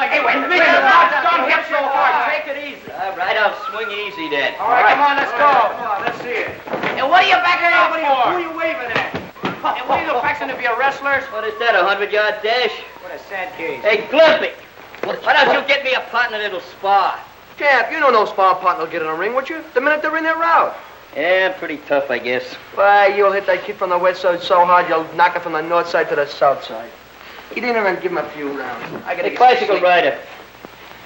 Hey, wait. Don't hit so hard. Take it easy. All right, I'll swing easy then. All right, come on, let's go. Come on, let's see it. And what are you backing up for? Who are you waving at? Hey, what are you fixing to be a wrestlers? What is that, a 100-yard dash? What a sad case. Hey, Glimpy, why don't you get me a partner that'll spar? Champ, you know no sparring partner will get in a ring, would you? The minute they're in their route. Yeah, pretty tough, I guess. Why, you'll hit that kid from the west side so hard, you'll knock it from the north side to the south side. You didn't even give him a few rounds. I gotta Hey, bicycle rider,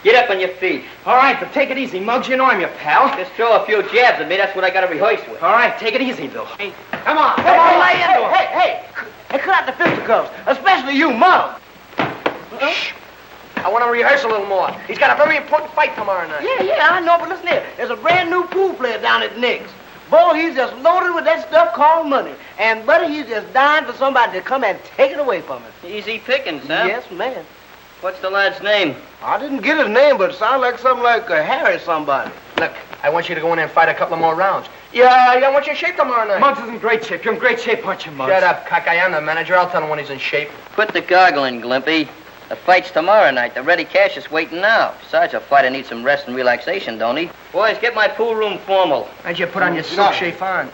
get up on your feet. All right, but take it easy, Muggs. You know I'm your pal. Just throw a few jabs at me. That's what I got to rehearse with. All right, take it easy, Bill. Hey, come on. lay into him. Hey, cut out the fisticuffs, especially you, Muggs. Shh. I want to rehearse a little more. He's got a very important fight tomorrow night. Yeah, I know, but listen here. There's a brand new pool player down at Nick's. Boy, he's just loaded with that stuff called money. And, buddy, he's just dying for somebody to come and take it away from him. Easy pickings, huh? Yes, man. What's the lad's name? I didn't get his name, but it sounds like something like Harry somebody. Look, I want you to go in there and fight a couple of more rounds. Yeah, I want you in shape tomorrow night. Muggs is in great shape. You're in great shape, aren't you, Muggs? Shut up, cockeye. I'm the manager. I'll tell him when he's in shape. Put the goggle in, Glimpy. The fight's tomorrow night. The ready cash is waiting now. Besides, a fighter needs some rest and relaxation, don't he? Boys, get my pool room formal. How'd you put on your silk chiffon?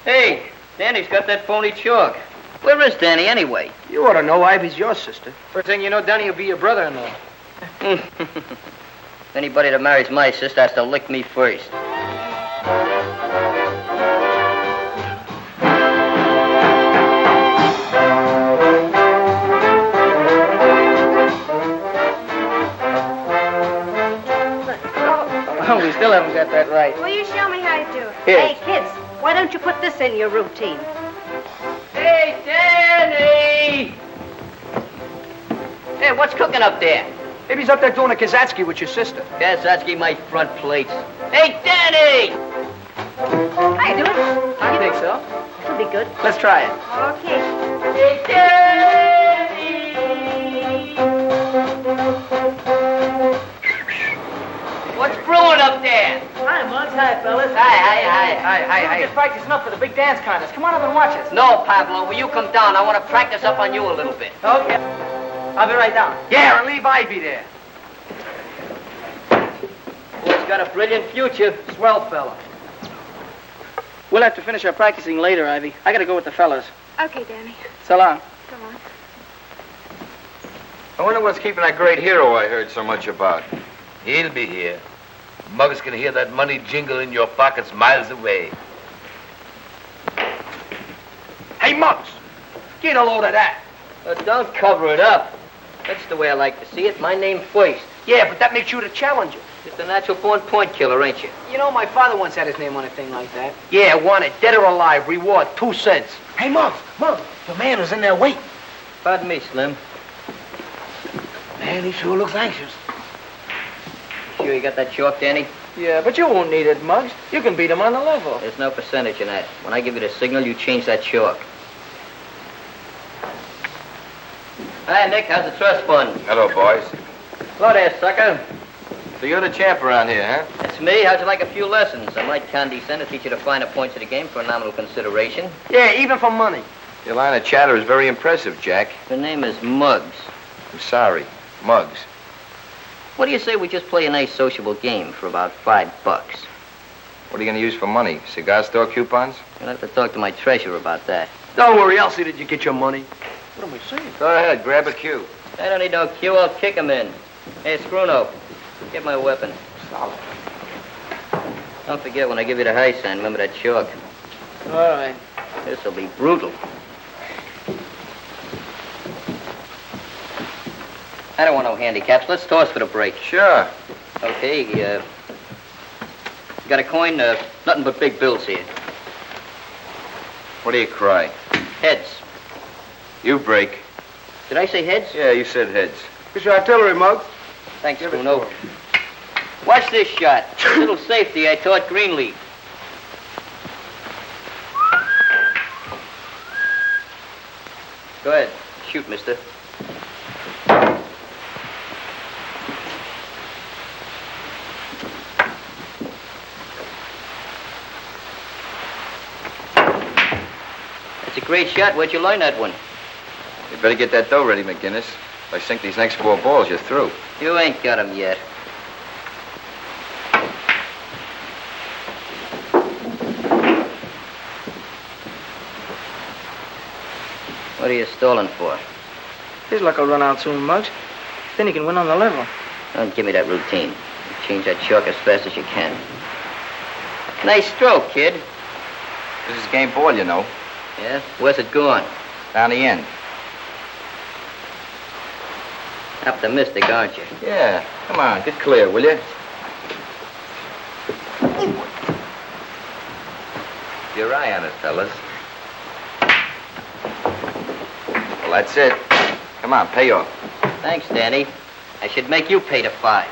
Hey, Danny's got that phony chalk. Where is Danny, anyway? You ought to know Ivy's your sister. First thing you know, Danny will be your brother-in-law. Anybody that marries my sister has to lick me first. Oh, we still haven't got that right. Will you show me how to do it? Here. Hey, kids, why don't you put this in your routine? Hey, Danny! Hey, what's cooking up there? Maybe he's up there doing a Kazatsky with your sister. Kazatsky, my front plates. Hey, Danny! How you doing? I think so. It'll be good. Let's try it. Okay. Hey, Danny! What's brewing up there? Hi, Muggs. Hi, fellas. Hi. We're just practicing up for the big dance contest. Come on up and watch us. No, Pablo, will you come down? I want to practice up on you a little bit. Okay. I'll be right down. Yeah, and leave Ivy there. Boy's got a brilliant future. Swell fella. We'll have to finish our practicing later, Ivy. I gotta go with the fellas. Okay, Danny. So long. Go on. I wonder what's keeping that great hero I heard so much about. He'll be here. Muggs can hear that money jingle in your pockets miles away. Hey, Muggs, get a load of that. Don't cover it up. That's the way I like to see it. My name first. Yeah, but that makes you the challenger. Just a natural-born point killer, ain't you? You know, my father once had his name on a thing like that. Yeah, want it. Dead or alive. Reward, 2 cents. Hey, Muggs, the man was in there waiting. Pardon me, Slim. Man, he sure looks anxious. Sure you got that chalk, Danny? Yeah, but you won't need it, Muggs. You can beat him on the level. There's no percentage in that. When I give you the signal, you change that chalk. Hi, Nick. How's the trust fund? Hello, boys. Hello there, sucker. So you're the champ around here, huh? That's me. How'd you like a few lessons? I might condescend to teach you the finer points of the game for a nominal consideration. Yeah, even for money. Your line of chatter is very impressive, Jack. The name is Muggs. I'm sorry. Muggs. What do you say we just play a nice sociable game for about $5? What are you going to use for money? Cigar store coupons? I'll have to talk to my treasurer about that. Don't worry, I'll see that you get your money. What am I saying? Go ahead, grab a cue. I don't need no cue. I'll kick him in. Hey, Scruno, get my weapon. Solid. Don't forget, when I give you the high sign, remember that chalk. All right. This'll be brutal. I don't want no handicaps. Let's toss for the break. Sure. Okay, you got a coin? Nothing but big bills here. What do you cry? Heads. You break. Did I say heads? Yeah, you said heads. Here's your artillery, Muggs. Thanks, Bruno. Watch this shot. A little safety I taught Greenleaf. Go ahead. Shoot, mister. That's a great shot. Where'd you learn that one? You better get that dough ready, McGinnis. If I sink these next 4 balls, you're through. You ain't got 'em yet. What are you stalling for? His luck will run out soon, Muggs. Then he can win on the level. Don't give me that routine. Change that chalk as fast as you can. Nice stroke, kid. This is game ball, you know. Yeah? Where's it going? Down the end. Optimistic, aren't you? Yeah. Come on, get clear, will you? Your eye on it, fellas. Well, that's it. Come on, pay off. Thanks, Danny. I should make you pay the 5.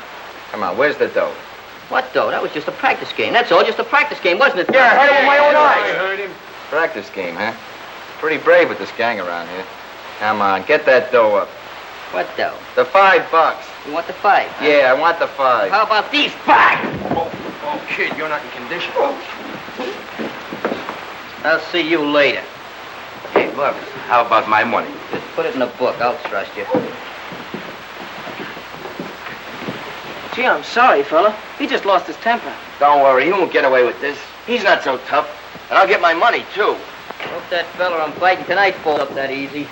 Come on, where's the dough? What, though? That was just a practice game. That's all, just a practice game, wasn't it? Yeah, I heard it with my own eyes. I heard him. Practice game, huh? Pretty brave with this gang around here. Come on, get that dough up. What, though? The $5. You want the 5? Huh? Yeah, I want the 5. How about these 5? Oh, kid, you're not in condition. I'll see you later. Hey, look, how about my money? Just put it in a book. I'll trust you. Gee, I'm sorry, fella. He just lost his temper. Don't worry, he won't get away with this. He's not so tough. And I'll get my money, too. Hope that fella I'm fighting tonight falls up that easy.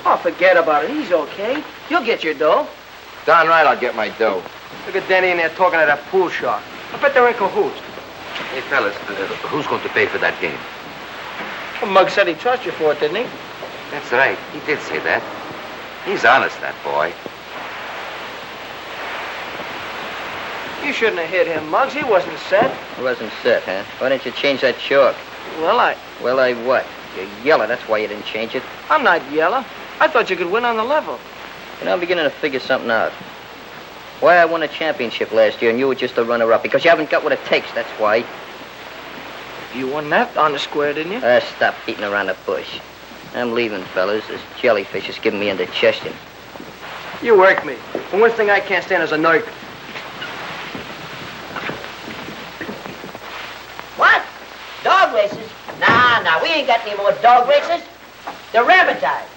Oh, forget about it. He's okay. You'll get your dough. Darn right I'll get my dough. Look at Danny in there talking to that pool shark. I bet they're in cahoots. Hey, fellas, who's going to pay for that game? Well, Muggs said he trusts you for it, didn't he? That's right. He did say that. He's honest, that boy. You shouldn't have hit him, Muggs. He wasn't set. He wasn't set, huh? Why didn't you change that chalk? Well, Well, I what? You're yellow, that's why you didn't change it. I'm not yellow. I thought you could win on the level. You know, I'm beginning to figure something out. Why I won a championship last year and you were just a runner-up. Because you haven't got what it takes, that's why. You won that on the square, didn't you? Stop beating around the bush. I'm leaving, fellas. This jellyfish is giving me indigestion. You work me. The one thing I can't stand is a nerve. What? Dog races? Nah, we ain't got any more dog races. They're rabbit eyes.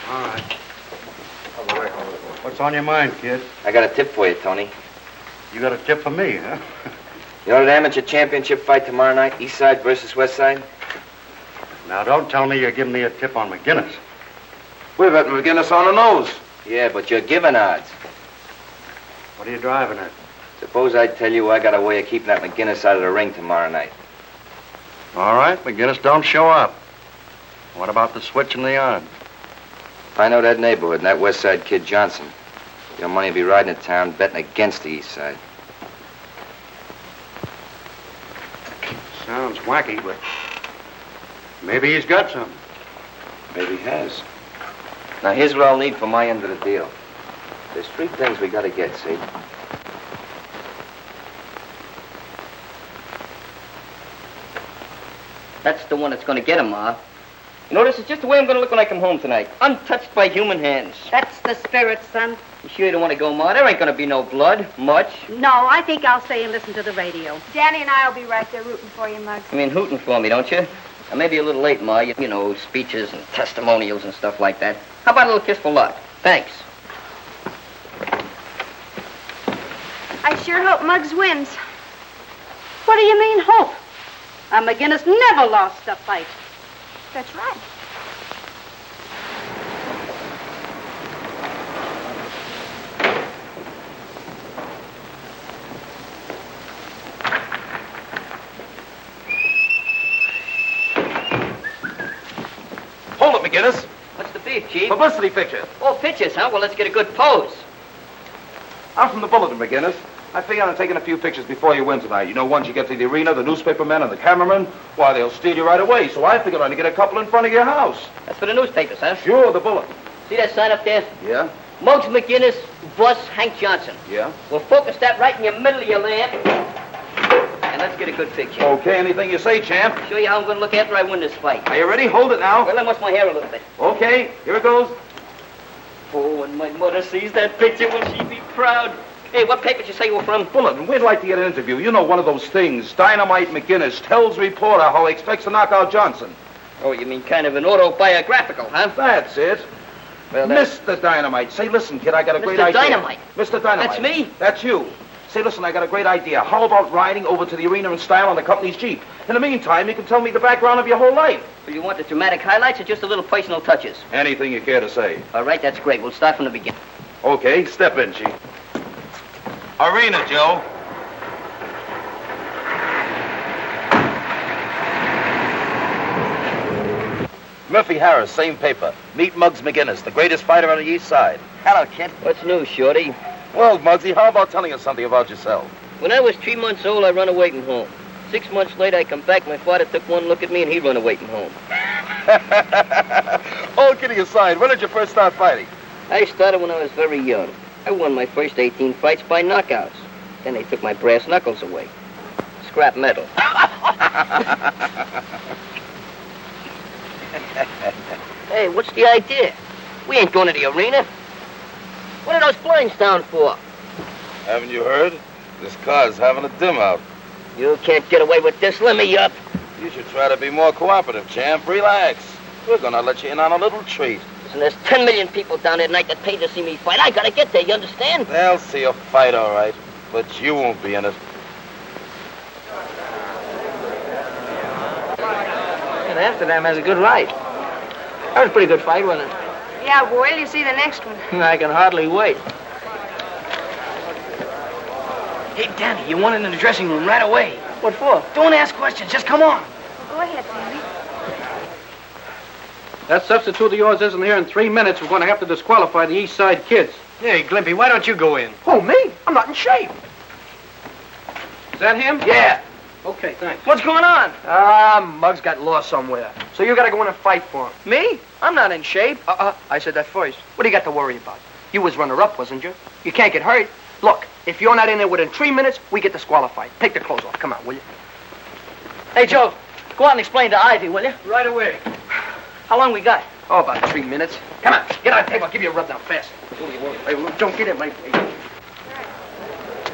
All right. What's on your mind, kid? I got a tip for you, Tony. You got a tip for me, huh? You know that amateur championship fight tomorrow night? East Side versus West Side? Now, don't tell me you're giving me a tip on McGinnis. We're betting McGinnis on the nose. Yeah, but you're giving odds. What are you driving at? Suppose I tell you I got a way of keeping that McGinnis out of the ring tomorrow night. All right, McGinnis don't show up. What about the switch in the odds? If I know that neighborhood and that West Side kid Johnson, your money will be riding to town betting against the East Side. Sounds wacky, but maybe he's got some. Maybe he has. Now, here's what I'll need for my end of the deal. There's 3 things we gotta get, see? That's the one that's going to get him, Ma. You know, this is just the way I'm going to look when I come home tonight. Untouched by human hands. That's the spirit, son. You sure you don't want to go, Ma? There ain't going to be no blood. Much. No, I think I'll stay and listen to the radio. Danny and I will be right there rooting for you, Muggs. I mean, hooting for me, don't you? I may be a little late, Ma. You know, speeches and testimonials and stuff like that. How about a little kiss for luck? Thanks. I sure hope Muggs wins. What do you mean, hope? McGinnis never lost a fight. That's right. Hold it, McGinnis. What's the beef, Chief? Publicity picture. Oh, pictures, huh? Well, let's get a good pose. I'm from the Bulletin, McGinnis. I figure on taking a few pictures before you win tonight. You know, once you get to the arena, the newspapermen and the cameramen, why, they'll steal you right away. So I figured I'd get a couple in front of your house. That's for the newspapers, huh? Sure, the Bulletin. See that sign up there? Yeah? Muggs McGinnis, Bus Hank Johnson. Yeah? We'll focus that right in your middle of your lamp. And let's get a good picture. Okay, anything you say, champ. Show you how I'm going to look after I win this fight. Are you ready? Hold it now. Well, I must my hair a little bit. Okay, here it goes. Oh, when my mother sees that picture, will she be proud? Hey, what paper did you say you were from? Bulletin, we'd like to get an interview. You know, one of those things. Dynamite McGinnis tells reporter how he expects to knock out Johnson. Oh, you mean kind of an autobiographical, huh? That's it. Well, Mr. Dynamite. Say, listen, kid, I got a great Mr. idea. Dynamite? Mr. Dynamite. That's me? That's you. Say, listen, I got a great idea. How about riding over to the arena in style on the company's Jeep? In the meantime, you can tell me the background of your whole life. Do you want the dramatic highlights or just a little personal touches? Anything you care to say. All right, that's great. We'll start from the beginning. Okay, step in, Chief. Arena, Joe. Murphy Harris, same paper. Meet Muggs McGinnis, the greatest fighter on the East Side. Hello, kid. What's new, Shorty? Well, Muggsy, how about telling us something about yourself? When I was 3 months old, I run away from home. 6 months later, I come back. My father took one look at me, and he run away from home. All kidding aside, when did you first start fighting? I started when I was very young. I won my first 18 fights by knockouts. Then they took my brass knuckles away. Scrap metal. Hey, what's the idea? We ain't going to the arena. What are those blinds down for? Haven't you heard? This car's having a dim out. You can't get away with this. Let me up. You should try to be more cooperative, champ. Relax. We're gonna let you in on a little treat. Listen, there's 10 million people down there tonight that paid to see me fight. I gotta get there, you understand? They'll see you fight, all right. But you won't be in it. And Amsterdam has a good ride. That was a pretty good fight, wasn't it? Yeah, boy, you see the next one. I can hardly wait. Hey, Danny, you want in the dressing room right away. What for? Don't ask questions. Just come on. Go ahead, Danny. That substitute of yours isn't here in 3 minutes. We're going to have to disqualify the East Side kids. Hey, Glimpy, why don't you go in? Who, me? I'm not in shape. Is that him? Yeah. Okay, thanks. What's going on? Muggs got lost somewhere. So you gotta go in and fight for him. Me? I'm not in shape. I said that first. What do you got to worry about? You was runner-up, wasn't you? You can't get hurt. Look, if you're not in there within 3 minutes, we get disqualified. Take the clothes off. Come on, will you? Hey, Joe, go out and explain to Ivy, will you? Right away. How long we got? Oh, about 3 minutes. Come on, get on the table. I'll give you a rub down fast. Hey, don't get in my face.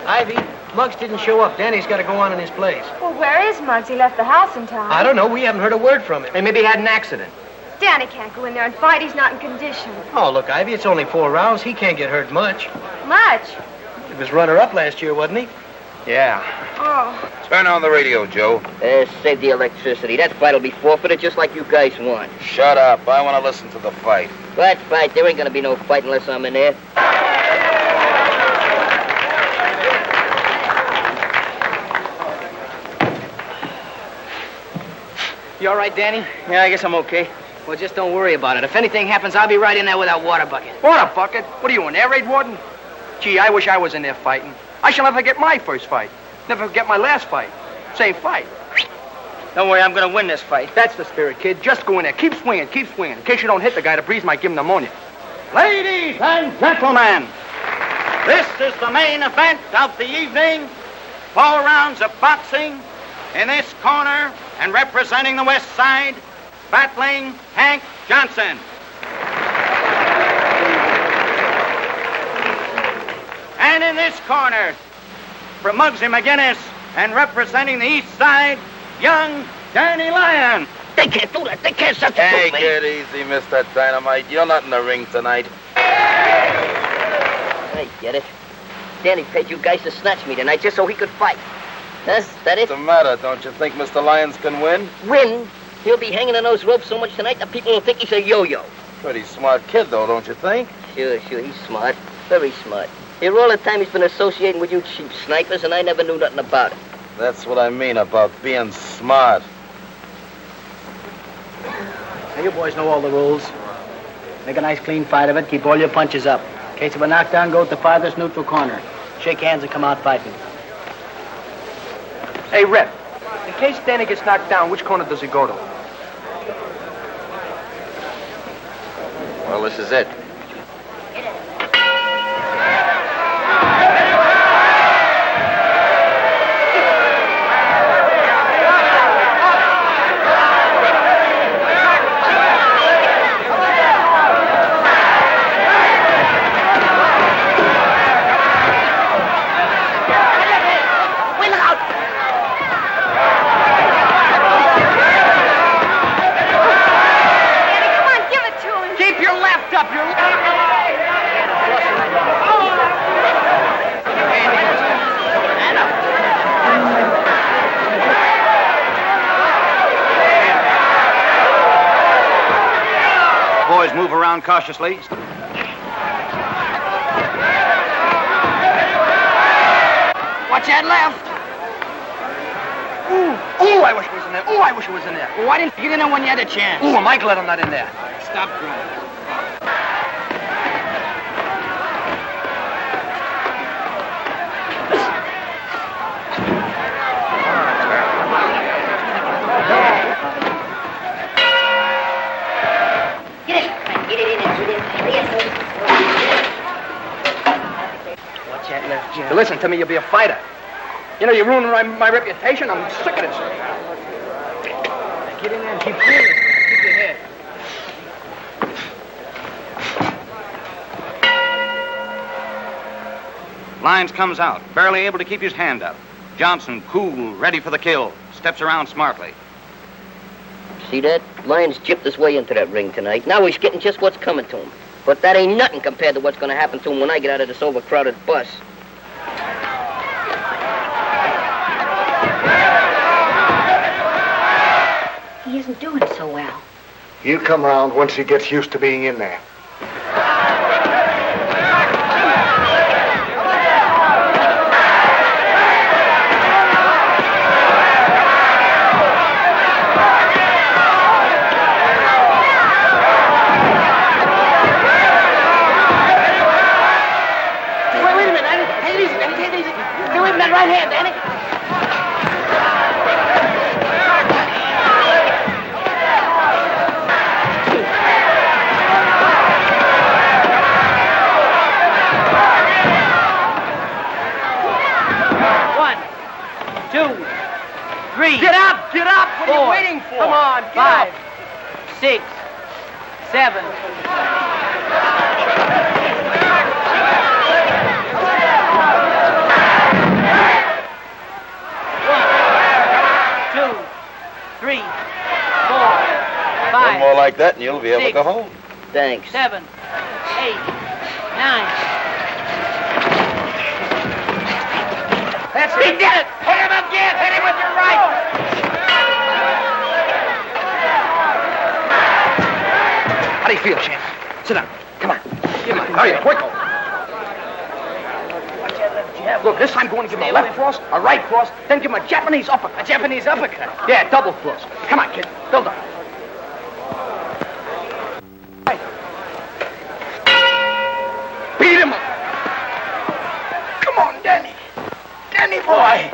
Ivy, Muggs didn't show up. Danny's got to go on in his place. Well, where is Muggs? He left the house in time. I don't know. We haven't heard a word from him. Hey, maybe he had an accident. Danny can't go in there and fight. He's not in condition. Oh, look, Ivy, it's only 4 rounds. He can't get hurt much. Much? He was runner-up last year, wasn't he? Yeah. Oh. Turn on the radio, Joe. Save the electricity. That fight'll be forfeited just like you guys want. Shut up. I want to listen to the fight. What fight? There ain't gonna be no fight unless I'm in there. You all right, Danny? Yeah, I guess I'm okay. Well, just don't worry about it. If anything happens, I'll be right in there with that water bucket. Water bucket? What are you, an air raid warden? Gee, I wish I was in there fighting. I shall never forget my first fight. Never forget my last fight. Same fight. Don't worry, I'm going to win this fight. That's the spirit, kid. Just go in there. Keep swinging, keep swinging. In case you don't hit the guy, the breeze might give him pneumonia. Ladies and gentlemen, this is the main event of the evening. 4 rounds of boxing. In this corner and representing the West Side, battling Hank Johnson. And in this corner, from Muggsy McGinnis and representing the East Side, young Danny Lyon. They can't do that. They can't substitute me. Take it easy, Mr. Dynamite. You're not in the ring tonight. I get it. Danny paid you guys to snatch me tonight just so he could fight. Huh? That it? What's the matter? Don't you think Mr. Lyons can win? Win? He'll be hanging on those ropes so much tonight that people will think he's a yo-yo. Pretty smart kid, though, don't you think? Sure, he's smart. Very smart. Here all the time he's been associating with you cheap snipers, and I never knew nothing about it. That's what I mean about being smart. Now, you boys know all the rules. Make a nice clean fight of it. Keep all your punches up. In case of a knockdown, go to the farthest neutral corner. Shake hands and come out fighting. Hey, Rep, in case Danny gets knocked down, which corner does he go to? Well, this is it. Keep your left up, your left. around cautiously. Watch that left. Ooh, I wish it was in there. Ooh, I wish it was in there. Well, why didn't you get in when you had a chance? Ooh, am I glad I'm not in there. Stop crying. Watch that left, Jim. Listen to me, you'll be a fighter. You know, you're ruining my reputation. I'm sick of this. Get in there and keep cool. Keep your head. Lyons comes out, barely able to keep his hand up. Johnson, cool, ready for the kill, steps around smartly. See that? Lyons gypped his way into that ring tonight. Now he's getting just what's coming to him. But that ain't nothing compared to what's going to happen to him when I get out of this overcrowded bus. He isn't doing so well. He'll come around once he gets used to being in there. Wait a minute, Danny. Take it easy, Danny. Take it easy. Stay away from that right hand, Danny. Get up! Get up! What are you waiting for? Come on, get 5, up! 6, 7. One more like that and you'll be able to go home. Thanks. 7, 8, 9. That's it. He did it! Hit him again! Hit him with your right! How do you feel, champ? Sit down. Come on. Come on. Hurry up, quick. Look, this time go in and give him a left cross, a right cross, then give him a Japanese uppercut. A Japanese uppercut? Yeah, double cross. Come on, kid. Build up. Right. Beat him up. Come on, Danny. Danny boy.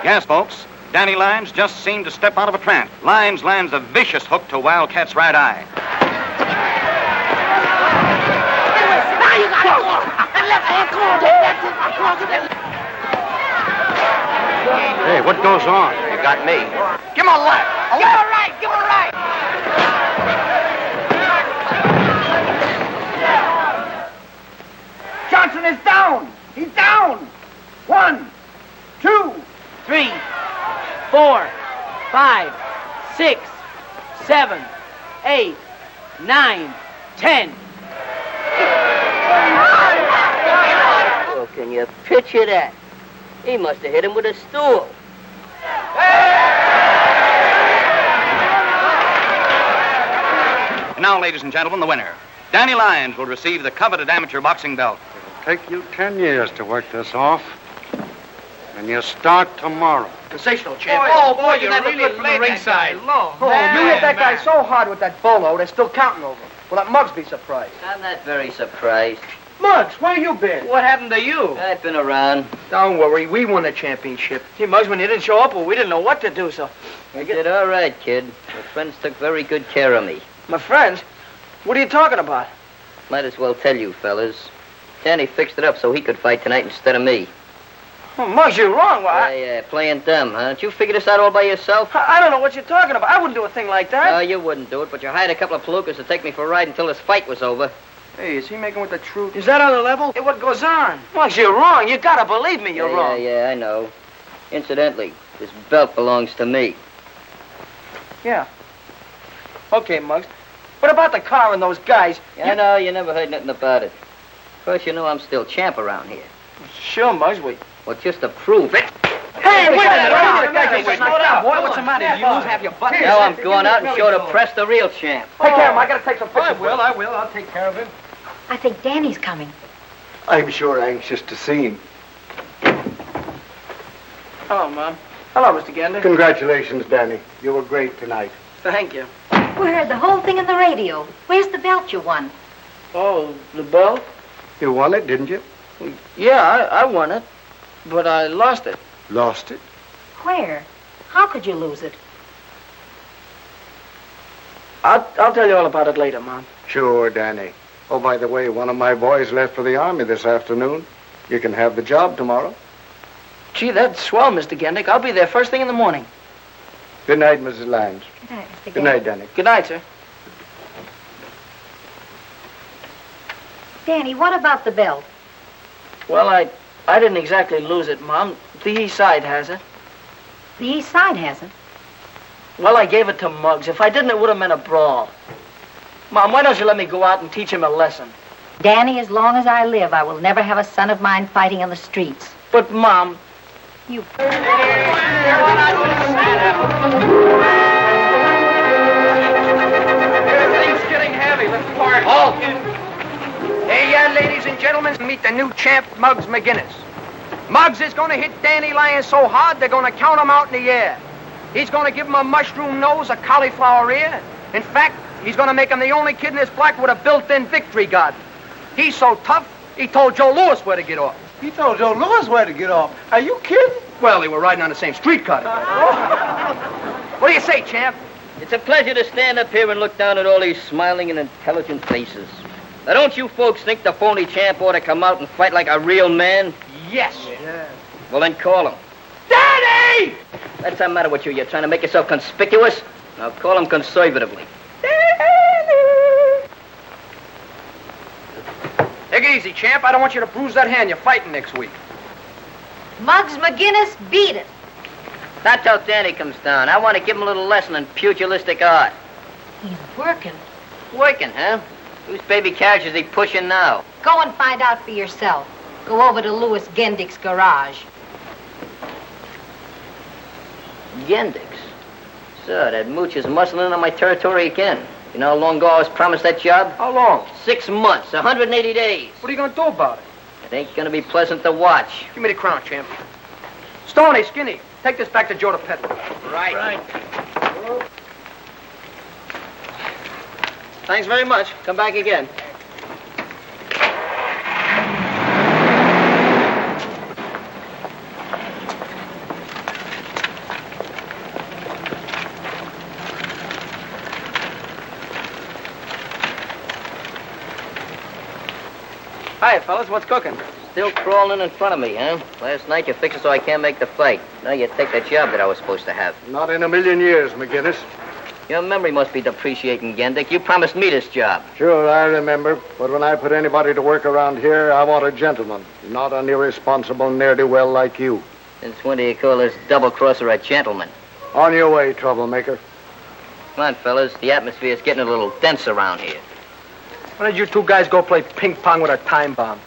Yes, folks. Danny Lyons just seemed to step out of a trance. Lyons lands a vicious hook to Wildcat's right eye. Now you got it. That left hand, come on, Danny. Hey, what goes on? You got me. Give him a left. Give him a right. Give him a right. Johnson is down. He's down. 1, 2, 3, 4, 5, 6, 7, 8, 9, 10. Oh, can you picture that? He must have hit him with a stool. And now, ladies and gentlemen, the winner. Danny Lyons will receive the coveted amateur boxing belt. It'll take you 10 years to work this off. And you start tomorrow. sensational, champ. Boy, you never really played ringside. Oh, you hit that guy so hard with that bolo, they're still counting over. Will that Muggs be surprised? I'm not very surprised. Muggs, where you been? What happened to you? I've been around. Don't worry, we won the championship. Gee, Muggs, when you didn't show up, well, we didn't know what to do, so... You did all right, kid. Your friends took very good care of me. My friends? What are you talking about? Might as well tell you, fellas. Danny fixed it up so he could fight tonight instead of me. Oh, Muggs, you're wrong. Well, Yeah, playing dumb, huh? Did you figure this out all by yourself? I don't know what you're talking about. I wouldn't do a thing like that. No, you wouldn't do it, but you hired a couple of palookas to take me for a ride until this fight was over. Hey, is he making with the truth? Is that on the level? Hey, what goes on? Muggs, you're wrong. You gotta believe me, you're wrong. Yeah, I know. Incidentally, this belt belongs to me. Yeah. Okay, Muggs. What about the car and those guys? I know, you never heard nothing about it. Of course, you know I'm still champ around here. Sure, Muggs. Well, just to prove it. Hey, wait a minute! Boy, what's the matter? Did you lose half your butt? Now I'm going out and show the press the real champ. Take care of him. I gotta take some pictures. I will. I'll take care of him. I think Danny's coming. I'm sure anxious to see him. Hello, Mom. Hello, Mr. Gander. Congratulations, Danny. You were great tonight. Thank you. We heard the whole thing in the radio. Where's the belt you won? Oh, the belt? You won it, didn't you? Yeah, I won it, but I lost it. Lost it? Where? How could you lose it? I'll tell you all about it later, Mom. Sure, Danny. Oh, by the way, one of my boys left for the Army this afternoon. You can have the job tomorrow. Gee, that's swell, Mr. Gendick. I'll be there first thing in the morning. Good night, Mrs. Lange. Good night, Mr. Good night, Danny. Good night, sir. Danny, what about the belt? Well, I didn't exactly lose it, Mom. The east side has it. The east side has it. Well, I gave it to Muggs. If I didn't, it would have meant a brawl. Mom, why don't you let me go out and teach him a lesson? Danny, as long as I live, I will never have a son of mine fighting in the streets. But, Mom... You... Things getting heavy. Let's park. Halt! Hey, ladies and gentlemen, meet the new champ, Muggs McGinnis. Muggs is going to hit Danny Lyons so hard, they're going to count him out in the air. He's going to give him a mushroom nose, a cauliflower ear. In fact, he's going to make him the only kid in this block with a built-in victory garden. He's so tough, he told Joe Louis where to get off. He told Joe Louis where to get off. Are you kidding? Well, they were riding on the same streetcar together. What do you say, champ? It's a pleasure to stand up here and look down at all these smiling and intelligent faces. Now, don't you folks think the phony champ ought to come out and fight like a real man? Yes. Yeah. Well, then call him. Danny! What's the matter with you? You're trying to make yourself conspicuous? Now, call him conservatively. Take it easy, champ. I don't want you to bruise that hand you're fighting next week. Muggs McGinnis, beat it. Not till Danny comes down. I want to give him a little lesson in pugilistic art. He's working. Working, huh? Whose baby carriage is he pushing now? Go and find out for yourself. Go over to Louis Gendick's garage. Gendick's? Sir, that mooch is muscling in on my territory again. You know how long ago I was promised that job? How long? 6 months, 180 days. What are you going to do about it? It ain't going to be pleasant to watch. Give me the crown, champ. Stoney, Skinny, take this back to Joe the Peddler. Right. Thanks very much. Come back again. Hi, fellas. What's cooking? Still crawling in front of me, huh? Last night you fixed it so I can't make the fight. Now you take that job that I was supposed to have. Not in a million years, McGinnis. Your memory must be depreciating, Gendick. You promised me this job. Sure, I remember. But when I put anybody to work around here, I want a gentleman, not an irresponsible ne'er-do-well like you. Since when do you call this double-crosser a gentleman? On your way, troublemaker. Come on, fellas. The atmosphere is getting a little dense around here. Why don't you two guys go play ping pong with a time bomb?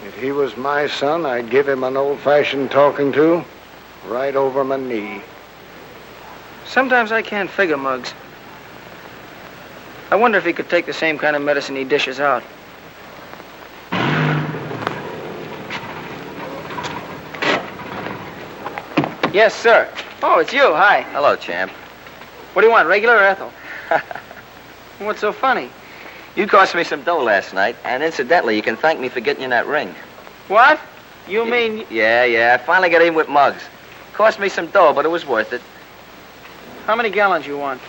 If he was my son, I'd give him an old-fashioned talking to, right over my knee. Sometimes I can't figure, Muggs. I wonder if he could take the same kind of medicine he dishes out. Yes, sir. Oh, it's you. Hi. Hello, champ. What do you want, regular or Ethel? What's so funny? You cost me some dough last night, and incidentally, you can thank me for getting you that ring. What? You mean... Yeah. I finally got in with Muggs. Cost me some dough, but it was worth it. How many gallons you want?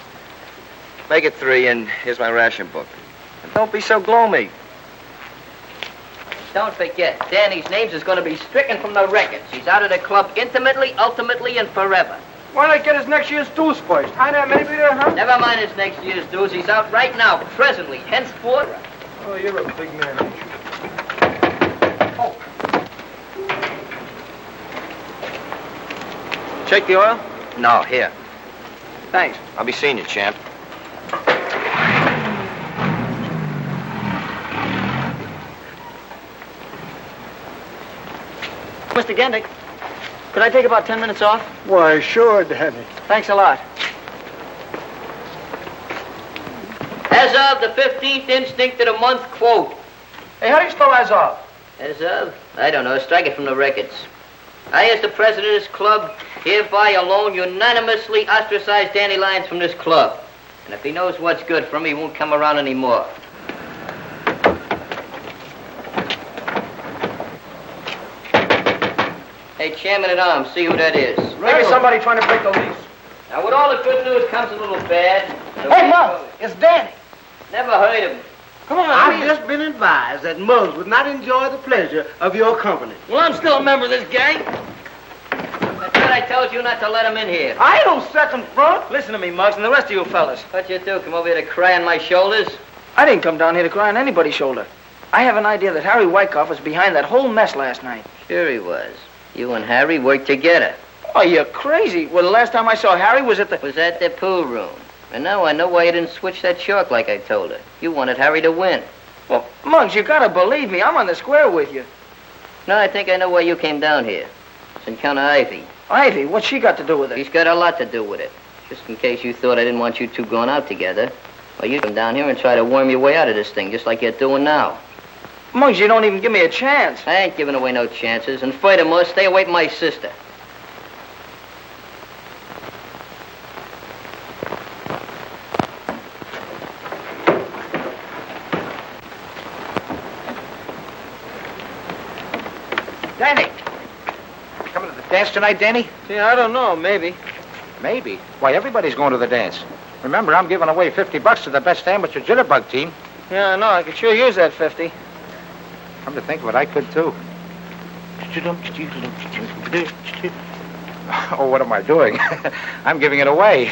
Make it 3, and here's my ration book. And don't be so gloomy. Don't forget, Danny's names is going to be stricken from the records. He's out of the club intimately, ultimately, and forever. Why don't I get his next year's dues first? Maybe there, huh? Never mind his next year's dues. He's out right now, presently, henceforth. Oh, you're a big man, ain't you? Oh. Check the oil? No, here. Thanks. I'll be seeing you, champ. Mr. Gendick, could I take about 10 minutes off? Why, sure, Danny. Thanks a lot. As of the 15th instinct of the month, quote. Hey, how do you spell as of? As of? I don't know. Strike it from the records. I, as the president of this club, hereby alone unanimously ostracize Danny Lyons from this club. And if he knows what's good for him, he won't come around anymore. Hey, Chairman at Arms, see who that is. Maybe somebody trying to break the lease. Now, with all the good news comes a little bad. Hey, Muggs, it's Danny. Never heard of him. Come on, I've just been advised that Muggs would not enjoy the pleasure of your company. Well, I'm still a member of this gang. I thought I told you not to let him in here. I ain't no second front. Listen to me, Muggs, and the rest of you fellas. What you do, come over here to cry on my shoulders? I didn't come down here to cry on anybody's shoulder. I have an idea that Harry Wycoff was behind that whole mess last night. Sure he was. You and Harry worked together. Oh, you're crazy. Well, the last time I saw Harry was at the pool room. And now I know why you didn't switch that chalk like I told her. You wanted Harry to win. Well, Muggs, you gotta believe me. I'm on the square with you. No, I think I know why you came down here. It's Encounter Ivy. Ivy? What's she got to do with it? She's got a lot to do with it. Just in case you thought I didn't want you two going out together. Well, you come down here and try to worm your way out of this thing, just like you're doing now. Muggs, you don't even give me a chance. I ain't giving away no chances. And furthermore, stay away from my sister. Danny! Coming to the dance tonight, Danny? Yeah, I don't know. Maybe. Maybe. Why, everybody's going to the dance. Remember, I'm giving away $50 to the best amateur jitterbug team. Yeah, I know. I could sure use that 50. Come to think of it, I could too. Oh, what am I doing? I'm giving it away.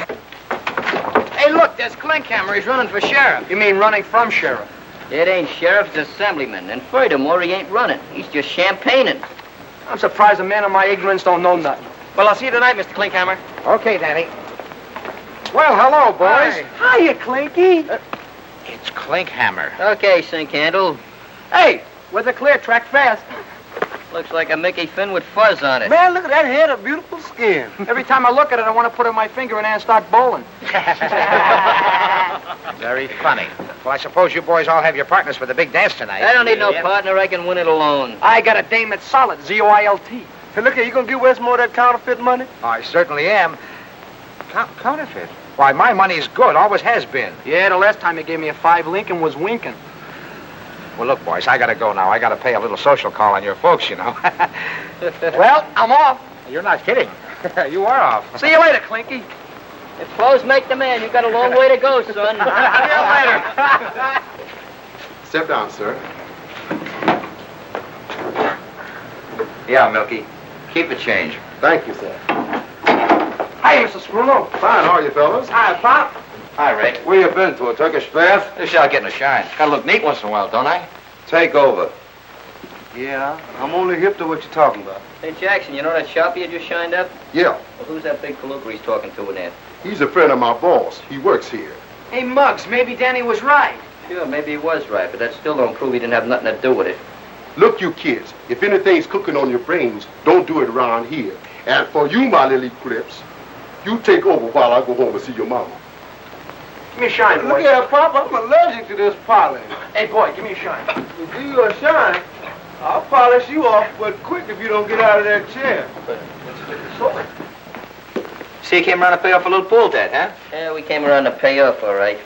Hey, look, there's Klinkhammer. He's running for sheriff. You mean running from sheriff? It ain't sheriff, it's assemblyman. And furthermore, he ain't running. He's just champagning. I'm surprised a man of my ignorance don't know nothing. Well, I'll see you tonight, Mr. Klinkhammer. Okay, Danny. Well, hello, boys. Hiya, Clinky. It's Klinkhammer. Okay, sink handle. Hey, with a clear track fast. Looks like a Mickey Finn with fuzz on it. Man, look at that head of beautiful skin. Every time I look at it, I want to put in my finger in and start bowling. Very funny. Well, I suppose you boys all have your partners for the big dance tonight. I don't need no partner. I can win it alone. I got a dame that's solid, Z-O-I-L-T. Hey, look here, you gonna give Westmore that counterfeit money? I certainly am. Counterfeit? Why, my money's good. Always has been. Yeah, the last time you gave me a 5 Lincoln was winking. Well, look, boys, I gotta go now. I gotta pay a little social call on your folks, you know. Well, I'm off. You're not kidding. You are off. See you later, Clinky. If clothes make the man, you've got a long way to go, son. See you later. Step down, sir. Yeah, Milky. Keep the change. Thank you, sir. Hi, Mr. Screwlow. Fine, how are you, fellas? Hi, Pop. Hi, Rick. Where you been, to a Turkish bath? This shot getting a shine. Gotta look neat once in a while, don't I? Take over. Yeah, I'm only hip to what you're talking about. Hey, Jackson, you know that shop you just shined up? Yeah. Well, who's that big palooka he's talking to in there? He's a friend of my boss. He works here. Hey, Muggs, maybe Danny was right. Sure, maybe he was right, but that still don't prove he didn't have nothing to do with it. Look, you kids, if anything's cooking on your brains, don't do it around here. And for you, my little crips, you take over while I go home and see your mama. Give me a shine, boy. Look here, Pop, I'm allergic to this polish. Hey, boy, give me a shine. To do you a shine, I'll polish you off, but quick if you don't get out of that chair. See, you came around to pay off a little pool debt, huh? Yeah, we came around to pay off, all right.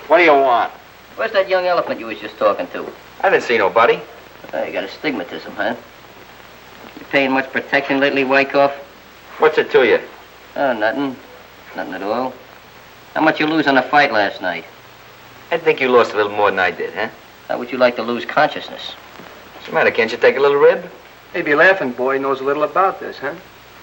What do you want? Where's that young elephant you was just talking to? I didn't see nobody. Oh, you got astigmatism, huh? You paying much protection lately, Wycoff? What's it to you? Oh, nothing. Nothing at all. How much you lose on the fight last night? I think you lost a little more than I did, huh? How would you like to lose consciousness? What's the matter? Can't you take a little rib? Maybe a laughing boy knows a little about this, huh?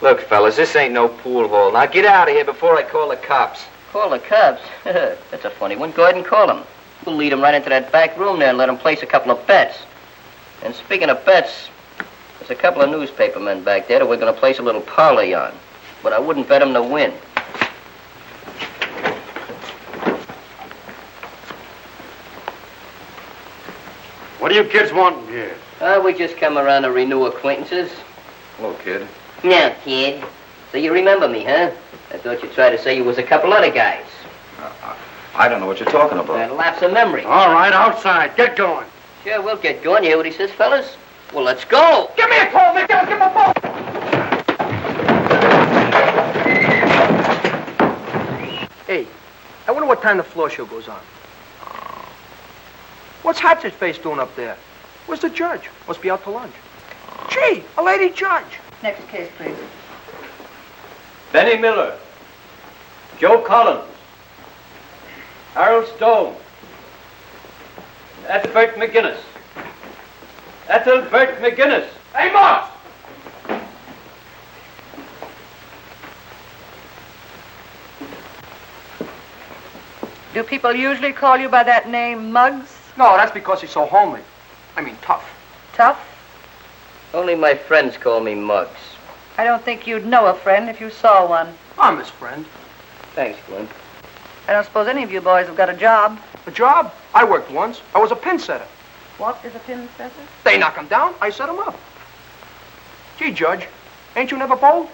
Look, fellas, this ain't no pool hall. Now get out of here before I call the cops. Call the cops? That's a funny one. Go ahead and call them. We'll lead them right into that back room there and let them place a couple of bets. And speaking of bets, there's a couple of newspaper men back there that we're going to place a little parlay on. But I wouldn't bet them to win. What do you kids want in here? We just come around to renew acquaintances. Hello, kid. Now, kid. So you remember me, huh? I thought you'd try to say you was a couple other guys. I don't know what you're talking about. That lapse of memory. All right, outside. Get going. Sure, we'll get going. You hear what he says, fellas? Well, let's go. Give me a call, McGinnis. Give me a phone. Hey, I wonder what time the floor show goes on. What's Hatchet's face doing up there? Where's the judge? Must be out to lunch. Gee, a lady judge. Next case, please. Benny Miller, Joe Collins, Harold Stone, Ethelbert McGinnis. Ethelbert McGinnis. Hey, Marks! Do people usually call you by that name, Muggs? No, that's because he's so homely. I mean, tough. Tough? Only my friends call me Muggs. I don't think you'd know a friend if you saw one. I'm his friend. Thanks, Gwen. I don't suppose any of you boys have got a job. A job? I worked once. I was a pin setter. What is a pin setter? They knock him down, I set him up. Gee, Judge, ain't you never bowled?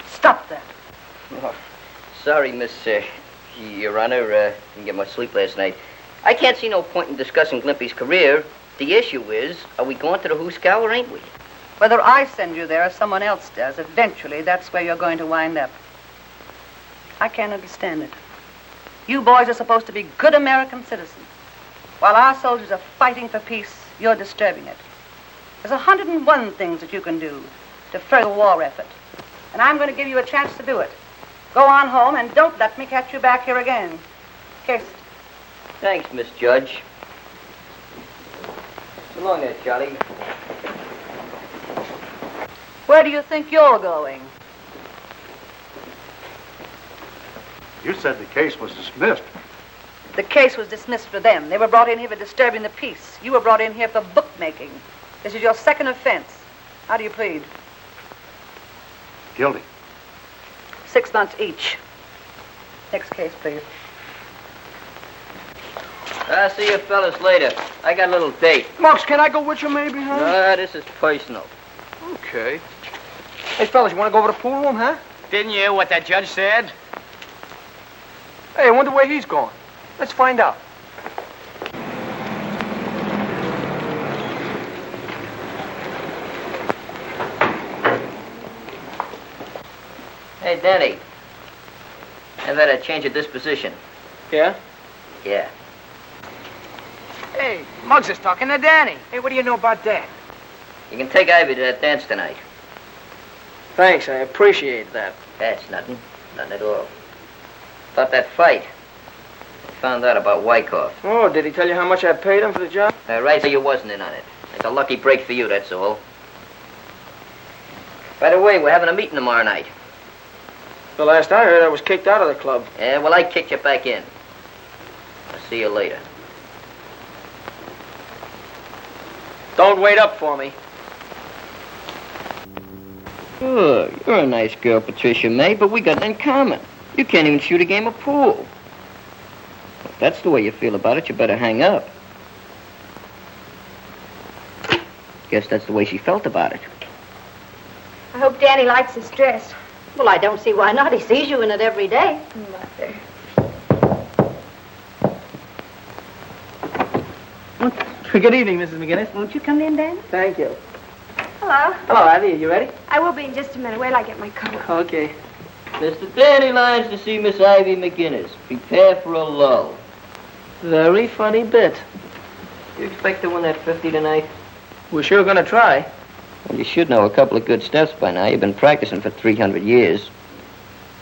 Stop that. Oh, sorry, Miss, Your Honor, didn't get much sleep last night. I can't see no point in discussing Glimpy's career. The issue is, are we going to the Hooskow or ain't we? Whether I send you there or someone else does, eventually that's where you're going to wind up. I can't understand it. You boys are supposed to be good American citizens. While our soldiers are fighting for peace, you're disturbing it. There's 101 things that you can do to further the war effort. And I'm going to give you a chance to do it. Go on home and don't let me catch you back here again. Kiss. Thanks, Miss Judge. So long there, Charlie. Where do you think you're going? You said the case was dismissed. The case was dismissed for them. They were brought in here for disturbing the peace. You were brought in here for bookmaking. This is your second offense. How do you plead? Guilty. 6 months each. Next case, please. I'll see you fellas later. I got a little date. Muggs, can I go with you maybe, huh? No, this is personal. Okay. Hey, fellas, you want to go over to the pool room, huh? Didn't you hear what that judge said? Hey, I wonder where he's going. Let's find out. Hey, Danny. I've had a change of disposition. Yeah? Yeah. Hey, Muggs is talking to Danny. Hey, what do you know about that? You can take Ivy to that dance tonight. Thanks, I appreciate that. That's nothing. Nothing at all. About that fight. I found out about Wycoff. Oh, did he tell you how much I paid him for the job? Right, so you wasn't in on it. It's a lucky break for you, that's all. By the way, we're having a meeting tomorrow night. The last I heard, I was kicked out of the club. Yeah, well, I kicked you back in. I'll see you later. Don't wait up for me. Sure, you're a nice girl, Patricia May, but we got it in common. You can't even shoot a game of pool. If that's the way you feel about it, you better hang up. Guess that's the way she felt about it. I hope Danny likes his dress. Well, I don't see why not. He sees you in it every day. Mother. Good evening, Mrs. McGinnis. Won't you come in, Danny? Thank you. Hello. Hello, Ivy. Are you ready? I will be in just a minute. Wait till I get my coat. Okay. Mr. Danny Lyons to see Miss Ivy McGinnis. Prepare for a lull. Very funny bit. You expect to win that 50 tonight? We're sure gonna try. Well, you should know a couple of good steps by now. You've been practicing for 300 years.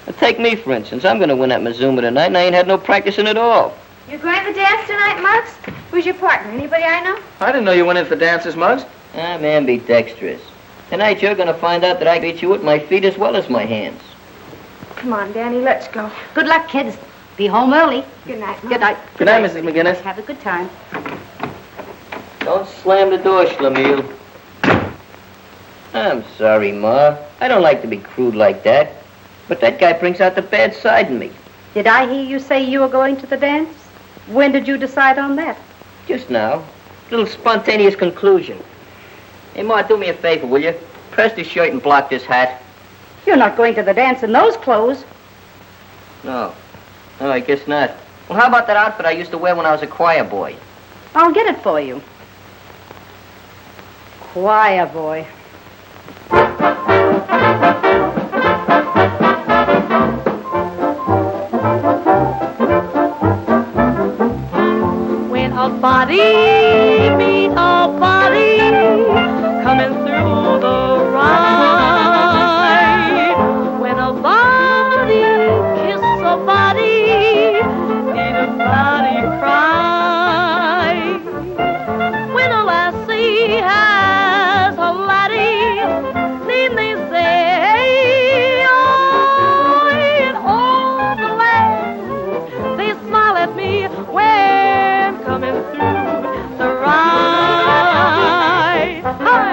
Now, take me, for instance. I'm gonna win that Mazuma tonight, and I ain't had no practicing at all. You're going to the dance tonight, Muggs? Who's your partner? Anybody I know? I didn't know you went in for dances, Muggs. I'm ambidextrous. Tonight you're gonna find out that I beat you with my feet as well as my hands. Come on, Danny, let's go. Good luck, kids. Be home early. Good night, Mom. Good night. Good night, Mrs. McGinnis. Have a good time. Don't slam the door, Schlemiel. I'm sorry, Ma. I don't like to be crude like that. But that guy brings out the bad side in me. Did I hear you say you were going to the dance? When did you decide on that? Just now. Little spontaneous conclusion. Hey, Ma, do me a favor, will you? Press this shirt and block this hat. You're not going to the dance in those clothes. No. No, I guess not. Well, how about that outfit I used to wear when I was a choir boy? I'll get it for you. Choir boy. When a body meet a body coming through the ride, when a body kiss a body, need a body cry. When a lassie has a laddie, need they say, oh, in all the land, they smile at me when coming through the ride. Hi.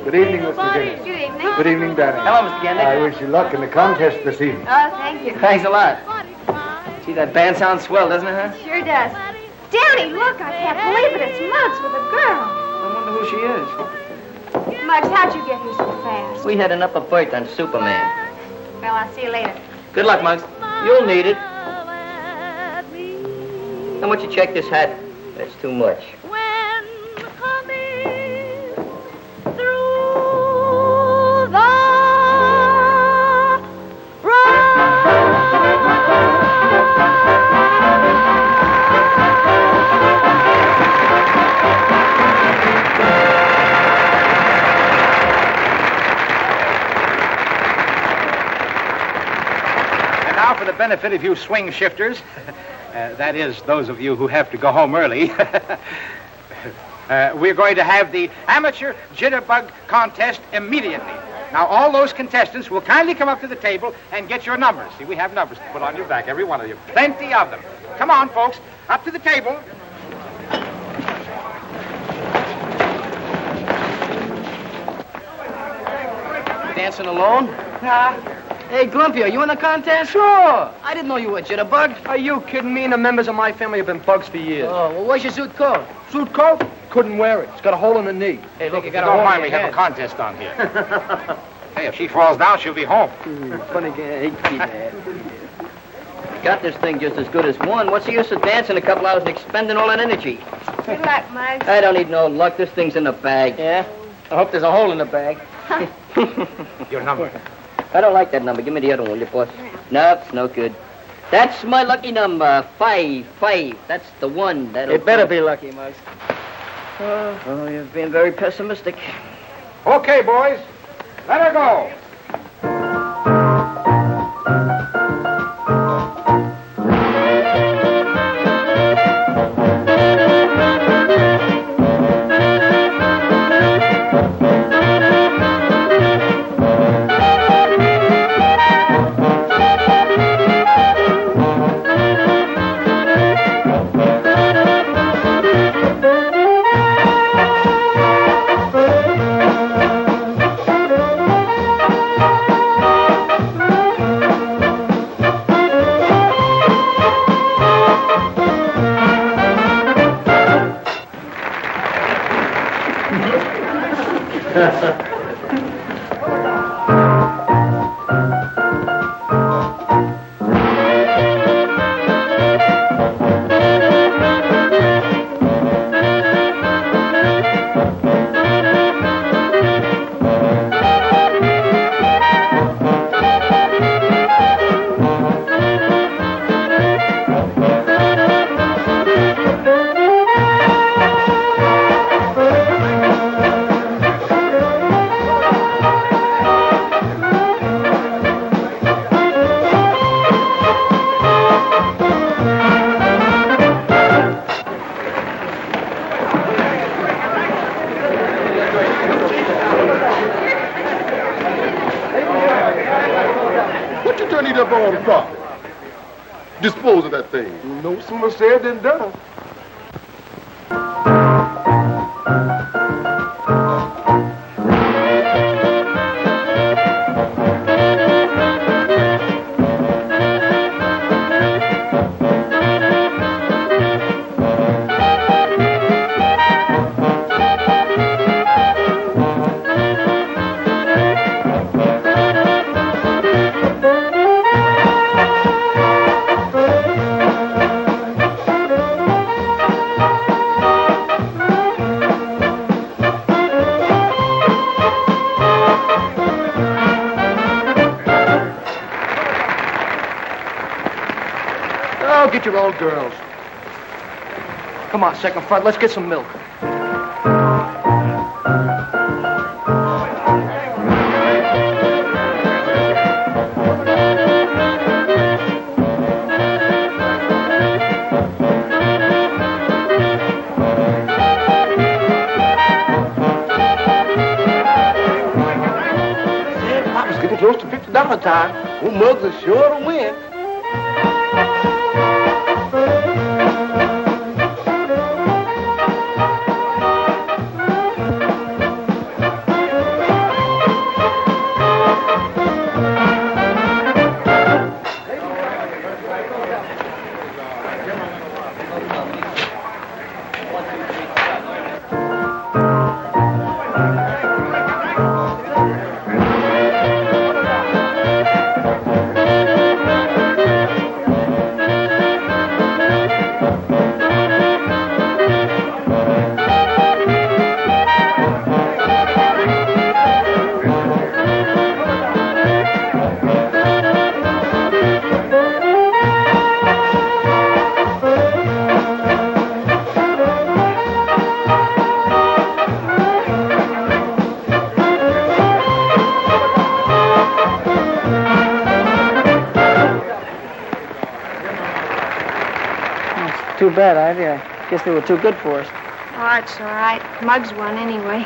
Good evening, Mr. McGinnis. Good evening. Good evening, Danny. Hello, Mr. Gandy. I wish you luck in the contest this evening. Oh, thank you. Thanks a lot. Gee, that band sounds swell, doesn't it, huh? Sure does. Danny, look, I can't believe it. It's Muggs with a girl. I wonder who she is. Muggs, how'd you get here so fast? We had an upper berth on Superman. Well, I'll see you later. Good luck, Muggs. You'll need it. How much you check this hat? That's too much. For the benefit of you swing shifters, that is, those of you who have to go home early, we're going to have the amateur jitterbug contest immediately. Now, all those contestants will kindly come up to the table and get your numbers. See, we have numbers to put on your back, every one of you. Plenty of them. Come on, folks, up to the table. Dancing alone? Nah. Hey, Glumpy, are you in the contest? Sure. I didn't know you were a jitterbug. Are you kidding me? And the members of my family have been bugs for years. Oh, well, where's your suit coat? Suit coat? Couldn't wear it. It's got a hole in the knee. Hey, look, you got Don't a hole mind, in we your have head. a contest on here. Hey, if she falls down, she'll be home. Funny guy. Got this thing just as good as one. What's the use of dancing a couple hours and expending all that energy? Good luck, Muggs. I don't need no luck. This thing's in the bag. Yeah? I hope there's a hole in the bag. Your number. I don't like that number. Give me the other one, will you, boss? No, it's no good. That's my lucky number. 5. That's the one. That'll It better be lucky, Muggs. Oh, you've been very pessimistic. Okay, boys, let her go. Dispose of that thing. No sooner said than done. get your old girls. Come on, second front, let's get some milk. Papa's getting close to $50 time. Well, Muggs is sure to win. Too bad, Ivy. I guess they were too good for us. Oh, it's all right. Muggs won anyway.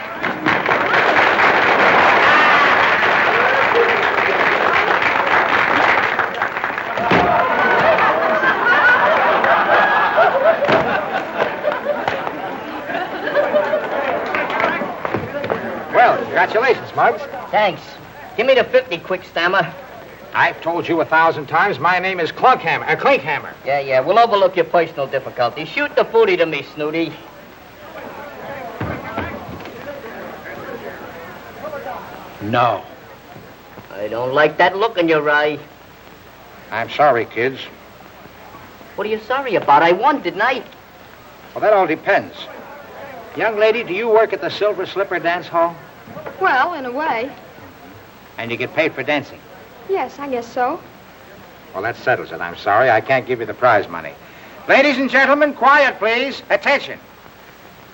Well, congratulations, Muggs. Thanks. Give me the 50 quick, Stammer. I've told you 1,000 times my name is Klinkhammer. Yeah, we'll overlook your personal difficulties. Shoot the booty to me, Snooty. No. I don't like that look in your eye. I'm sorry, kids. What are you sorry about? I won, didn't I? Well, that all depends. Young lady, do you work at the Silver Slipper Dance Hall? Well, in a way. And you get paid for dancing? Yes, I guess so. Well, that settles it. I'm sorry. I can't give you the prize money. Ladies and gentlemen, quiet, please. Attention.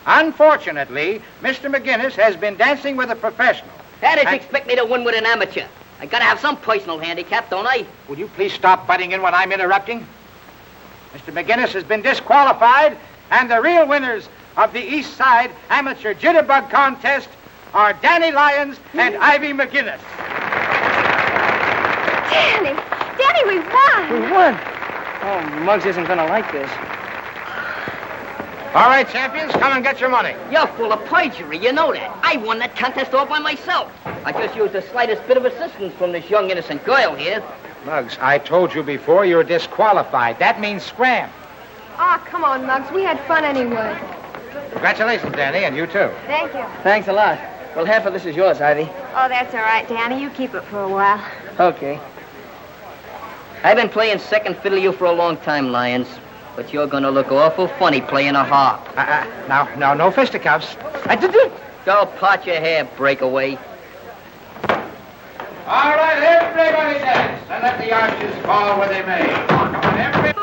Unfortunately, Mr. McGinnis has been dancing with a professional. How did you expect me to win with an amateur? I gotta have some personal handicap, don't I? Will you please stop butting in when I'm interrupting? Mr. McGinnis has been disqualified, and the real winners of the East Side Amateur Jitterbug Contest are Danny Lyons and Ivy McGinnis. Danny, we've won. We won. Oh, Muggs isn't gonna like this. All right, champions, come and get your money. You're full of perjury, you know that. I won that contest all by myself. I just used the slightest bit of assistance from this young, innocent girl here. Muggs, I told you before you're disqualified. That means scram. Oh, come on, Muggs. We had fun anyway. Congratulations, Danny, and you too. Thank you. Thanks a lot. Well, half of this is yours, Ivy. Oh, that's all right, Danny. You keep it for a while. Okay. I've been playing second fiddle to you for a long time, Lyons. But you're gonna look awful funny playing a harp. Now, no fisticuffs. Go part your hair, breakaway. All right, everybody dance, and let the arches fall where they may. Come on, everybody.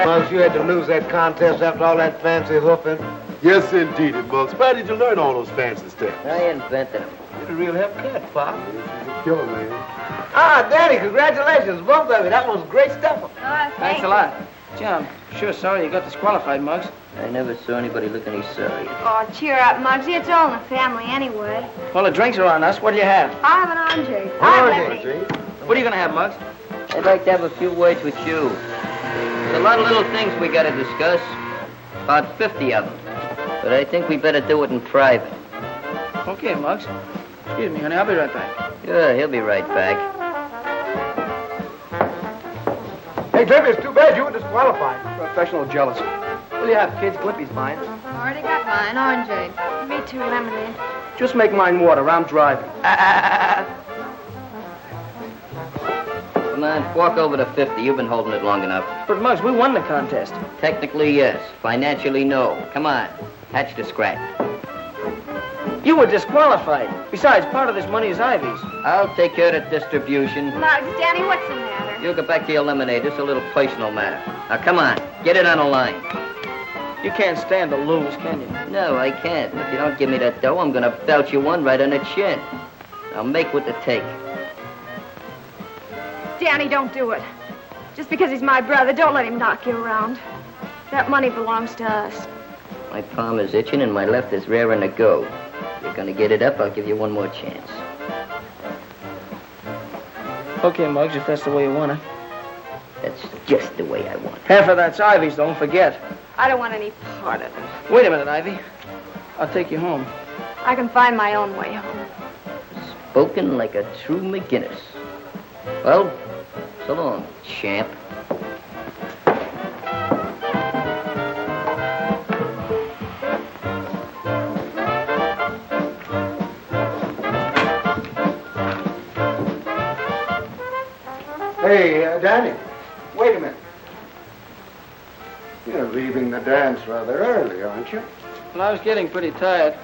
Muggs, you had to lose that contest after all that fancy hoofing. Yes, indeed, Muggs. Where did you learn all those fancy steps? I invented them. You're a real help cat, Pop. You're a killer, man. Ah, Danny, congratulations, both of you. That was great stuff. Thanks a lot. Gee, I'm sure sorry you got disqualified, Muggs. I never saw anybody look any sorry. Oh, cheer up, Muggsy. It's all in the family anyway. Well, the drinks are on us. What do you have? I have an Andre. What are you gonna have, Muggs? I'd like to have a few words with you. There's a lot of little things we gotta discuss. About 50 of them. But I think we better do it in private. Okay, Muggs. Excuse me, honey. I'll be right back. Sure, he'll be right back. Hey, Clippy, it's too bad you were disqualified. Professional jealousy. What do you have, kids? Clippy's mine. Already got mine, orange. Me too, lemonade. Just make mine water. I'm driving. Come on, fork over to 50. You've been holding it long enough. But, Muggs, we won the contest. Technically, yes. Financially, no. Come on. Hatch the scratch. You were disqualified. Besides, part of this money is Ivy's. I'll take care of the distribution. Muggs, Danny, what's the matter? You go back to your lemonade. It's a little personal matter. Now, come on. Get it on the line. You can't stand to lose, can you? No, I can't. If you don't give me that dough, I'm going to belt you one right on the chin. Now, make with the take. Danny, don't do it. Just because he's my brother, don't let him knock you around. That money belongs to us. My palm is itching and my left is raring to go. If you're going to get it up, I'll give you one more chance. Okay, Muggs, if that's the way you want it. That's just the way I want it. Half of that's Ivy's, don't forget. I don't want any part of it. Wait a minute, Ivy. I'll take you home. I can find my own way home. Spoken like a true McGinnis. Well, so long, champ. Hey, Danny, wait a minute. You're leaving the dance rather early, aren't you? Well, I was getting pretty tired.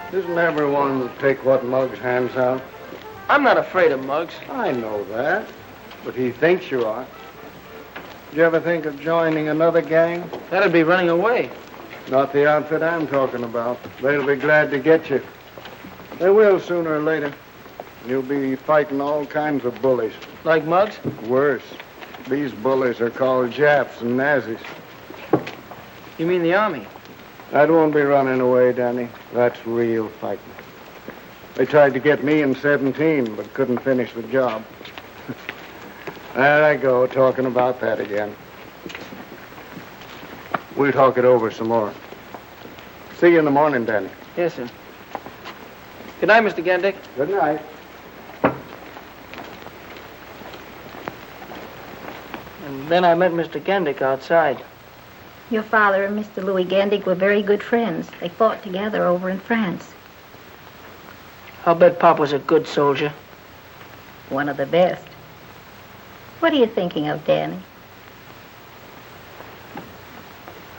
Doesn't everyone take what Muggs hands out? I'm not afraid of Muggs. I know that, but he thinks you are. Do you ever think of joining another gang? That'd be running away. Not the outfit I'm talking about. They'll be glad to get you. They will sooner or later. You'll be fighting all kinds of bullies. Like Muggs? Worse. These bullies are called Japs and Nazis. You mean the Army? That won't be running away, Danny. That's real fighting. They tried to get me in 17, but couldn't finish the job. There I go, talking about that again. We'll talk it over some more. See you in the morning, Danny. Yes, sir. Good night, Mr. Gendick. Good night. And then I met Mr. Gendick outside. Your father and Mr. Louis Gandick were very good friends. They fought together over in France. I'll bet Pop was a good soldier. One of the best. What are you thinking of, Danny?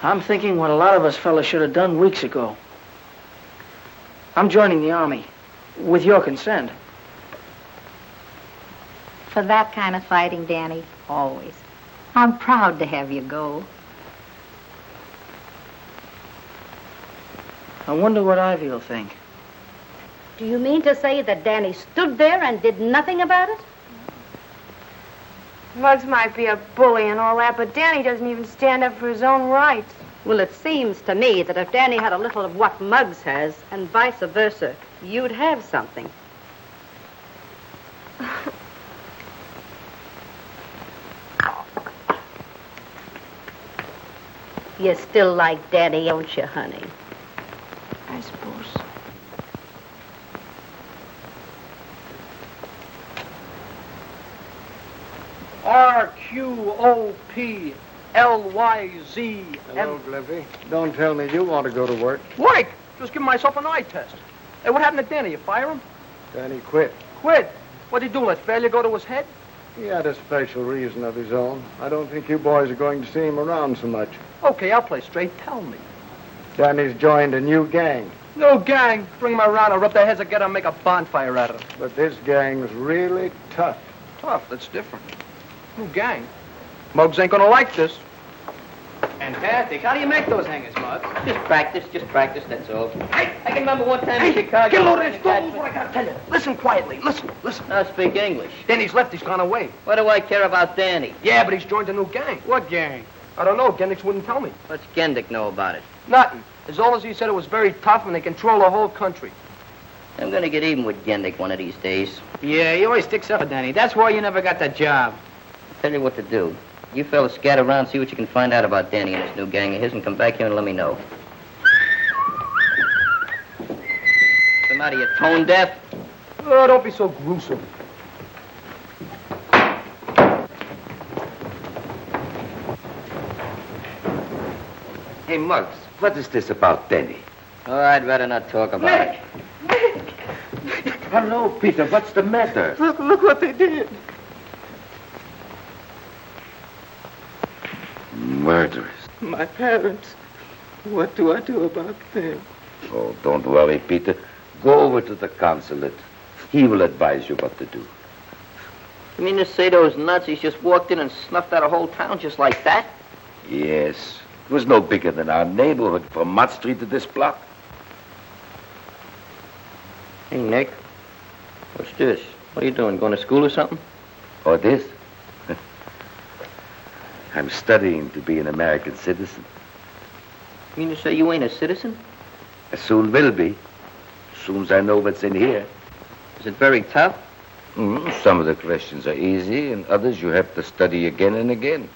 I'm thinking what a lot of us fellas should have done weeks ago. I'm joining the Army, with your consent. For that kind of fighting, Danny, always. I'm proud to have you go. I wonder what Ivy will think. Do you mean to say that Danny stood there and did nothing about it? Muggs might be a bully and all that, but Danny doesn't even stand up for his own rights. Well, it seems to me that if Danny had a little of what Muggs has, and vice versa, you'd have something. You still like Daddy, don't you, honey? I suppose. RQOPLYZ. Hello, Glimpy. Don't tell me you want to go to work. Work! Just giving myself an eye test. Hey, what happened to Danny? You fire him? Danny quit. Quit? What'd he do? Let failure go to his head? He had a special reason of his own. I don't think you boys are going to see him around so much. Okay, I'll play straight. Tell me. Danny's joined a new gang. No gang. Bring him around. I'll rub their heads together and make a bonfire out of them. But this gang's really tough. Tough? That's different. New gang. Muggs ain't gonna like this. Fantastic. How do you make those hangers, Muggs? Just practice, that's all. Hey, I can remember one time in Chicago. Get a load of this. Don't move what I gotta tell you. Listen quietly. Listen. Now speak English. Danny's left. He's gone away. What do I care about Danny? Yeah, but he's joined a new gang. What gang? I don't know. Gendick wouldn't tell me. What's Gendick know about it? Nothing. As long as he said it was very tough and they control the whole country. I'm gonna get even with Gendick one of these days. Yeah, he always sticks up for Danny. That's why you never got that job. Tell you what to do. You fellas scatter around, see what you can find out about Danny and his new gang of his, and come back here and let me know. What's the matter, you tone deaf? Oh, don't be so gruesome. Hey, Muggs, what is this about Danny? Oh, I'd rather not talk about it. Hello, Peter, what's the matter? Look what they did. Murderers. My parents. What do I do about them? Oh, don't worry, Peter. Go over to the consulate. He will advise you what to do. You mean to say those Nazis just walked in and snuffed out a whole town just like that? Yes. It was no bigger than our neighborhood from Mott Street to this block. Hey, Nick. What's this? What are you doing? Going to school or something? Oh, this? I'm studying to be an American citizen. You mean to say you ain't a citizen? I soon will be. As soon as I know what's in here. Is it very tough? Some of the questions are easy, and others you have to study again and again.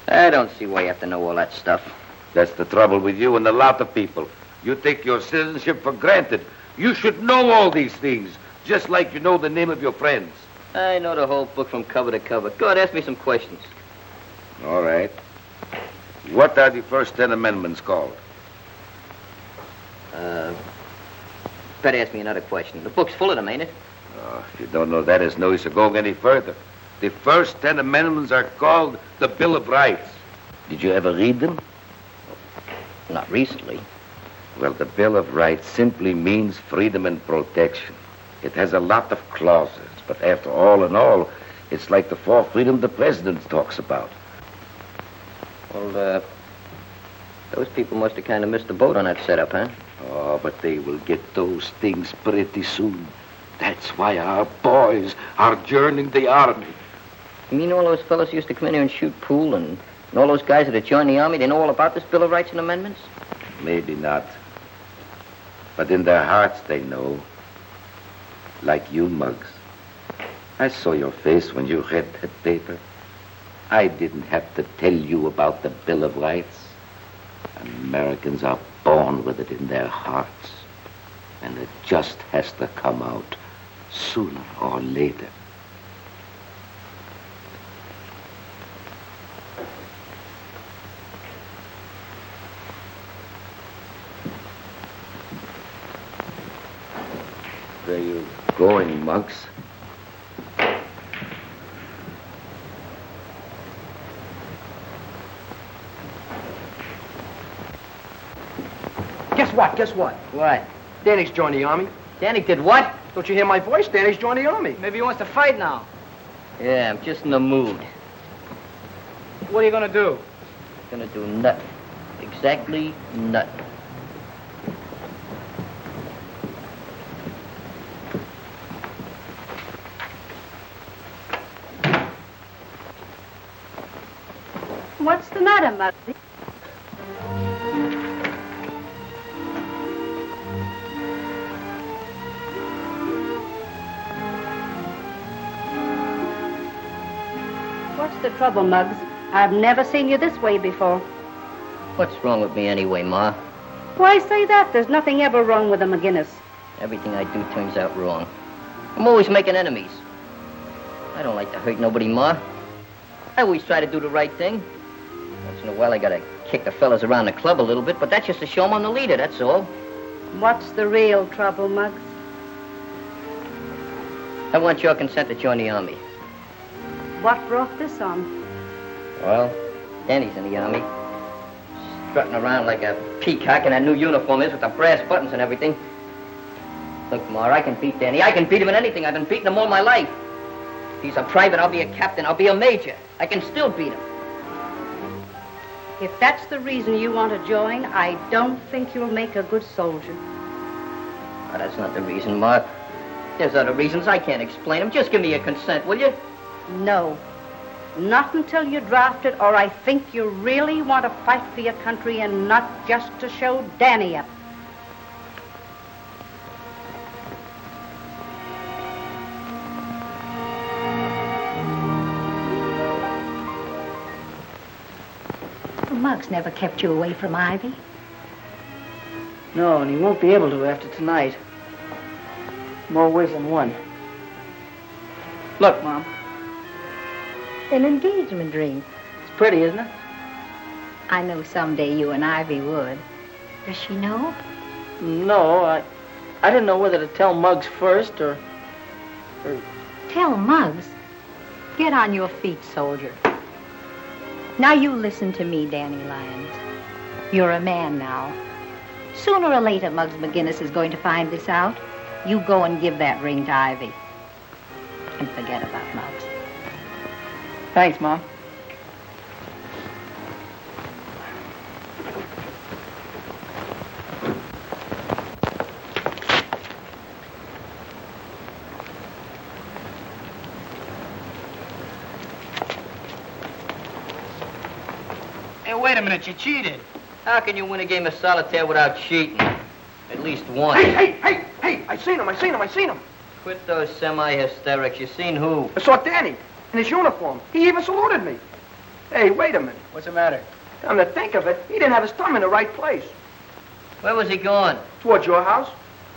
I don't see why you have to know all that stuff. That's the trouble with you and a lot of people. You take your citizenship for granted. You should know all these things, just like you know the name of your friends. I know the whole book from cover to cover. Go ahead, ask me some questions. All right. What are the first 10 amendments called? Better ask me another question. The book's full of them, ain't it? Oh, if you don't know that, it's no use of going any further. The first 10 amendments are called the Bill of Rights. Did you ever read them? Not recently. Well, the Bill of Rights simply means freedom and protection. It has a lot of clauses, but after all in all, it's like the fourth freedom the president talks about. Well, those people must have kind of missed the boat on that setup, huh? Oh, but they will get those things pretty soon. That's why our boys are joining the army. You mean all those fellas used to come in here and shoot pool, and all those guys that have joined the army, they know all about this Bill of Rights and Amendments? Maybe not. But in their hearts they know. Like you, Muggs. I saw your face when you read that paper. I didn't have to tell you about the Bill of Rights. Americans are born with it in their hearts. And it just has to come out sooner or later. Where are you going, Muggs? Guess what? What? Danny's joined the army. Danny did what? Don't you hear my voice? Danny's joined the army. Maybe he wants to fight now. Yeah, I'm just in the mood. What are you gonna do? Gonna do nothing. Exactly nothing. What's the matter, Muggsy? What's the trouble, Muggs? I've never seen you this way before. What's wrong with me anyway, Ma? Why say that? There's nothing ever wrong with a McGinnis. Everything I do turns out wrong. I'm always making enemies. I don't like to hurt nobody, Ma. I always try to do the right thing. Once in a while, I gotta kick the fellas around the club a little bit, but that's just to show them I'm the leader, that's all. What's the real trouble, Muggs? I want your consent to join the army. What brought this on? Well, Danny's in the army. Strutting around like a peacock in that new uniform is with the brass buttons and everything. Look, Ma, I can beat Danny. I can beat him in anything. I've been beating him all my life. If he's a private, I'll be a captain. I'll be a major. I can still beat him. If that's the reason you want to join, I don't think you'll make a good soldier. Oh, that's not the reason, Ma. There's other reasons. I can't explain them. Just give me your consent, will you? No. Not until you're drafted, or I think you really want to fight for your country and not just to show Danny up. Muggs never kept you away from Ivy. No, and he won't be able to after tonight. More ways than one. Look, Mom. An engagement ring. It's pretty, isn't it? I know someday you and Ivy would. Does she know? No, I didn't know whether to tell Muggs first or... Tell Muggs. Get on your feet, soldier. Now you listen to me, Danny Lyons. You're a man now. Sooner or later, Muggs McGinnis is going to find this out. You go and give that ring to Ivy. And forget about Muggs. Thanks, Mom. Hey, wait a minute, you cheated. How can you win a game of solitaire without cheating? At least once. Hey, I seen him. Quit those semi-hysterics. You seen who? I saw Danny in his uniform. He even saluted me. Hey, wait a minute. What's the matter? Come to think of it, he didn't have his thumb in the right place. Where was he going? Towards your house.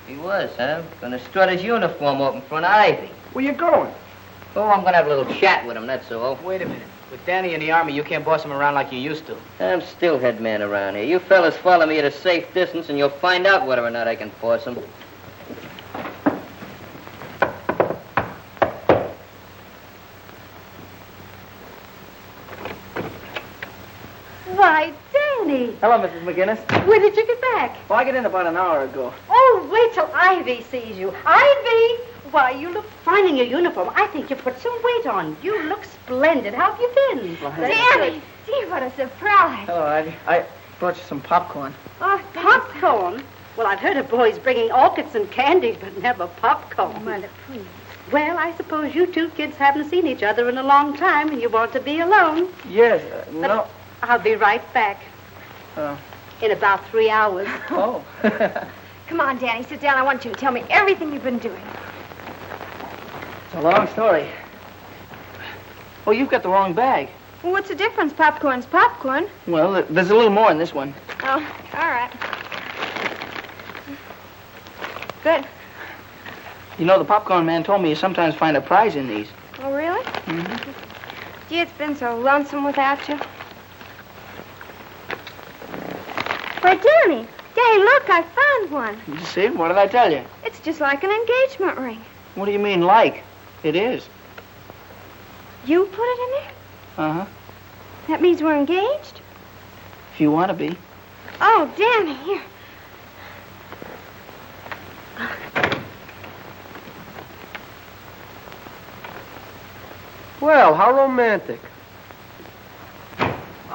He was, huh? Gonna strut his uniform up in front of Ivy. Where you going? Oh, I'm gonna have a little chat with him, that's all. Wait a minute. With Danny in the Army, you can't boss him around like you used to. I'm still head man around here. You fellas follow me at a safe distance and you'll find out whether or not I can force him. Why, Danny! Hello, Mrs. McGinnis. When did you get back? Well, I got in about an hour ago. Oh, wait till Ivy sees you. Ivy! Why, you look fine in your uniform. I think you put some weight on. You look splendid. How have you been? Danny! Gee, what a surprise. Hello, Ivy. I brought you some popcorn. Oh, popcorn? Well, I've heard of boys bringing orchids and candy, but never popcorn. Mother, please. Well, I suppose you two kids haven't seen each other in a long time and you want to be alone. Yes, no. I'll be right back. In about 3 hours. Oh. Come on, Danny, sit down. I want you to tell me everything you've been doing. It's a long story. Oh, you've got the wrong bag. Well, what's the difference? Popcorn's popcorn. Well, there's a little more in this one. Oh, all right. Good. You know, the popcorn man told me you sometimes find a prize in these. Oh, really? Mm-hmm. Gee, it's been so lonesome without you. Why, Danny, look, I found one. You see? What did I tell you? It's just like an engagement ring. What do you mean, like? It is. You put it in there? Uh-huh. That means we're engaged? If you want to be. Oh, Danny, here. Well, how romantic.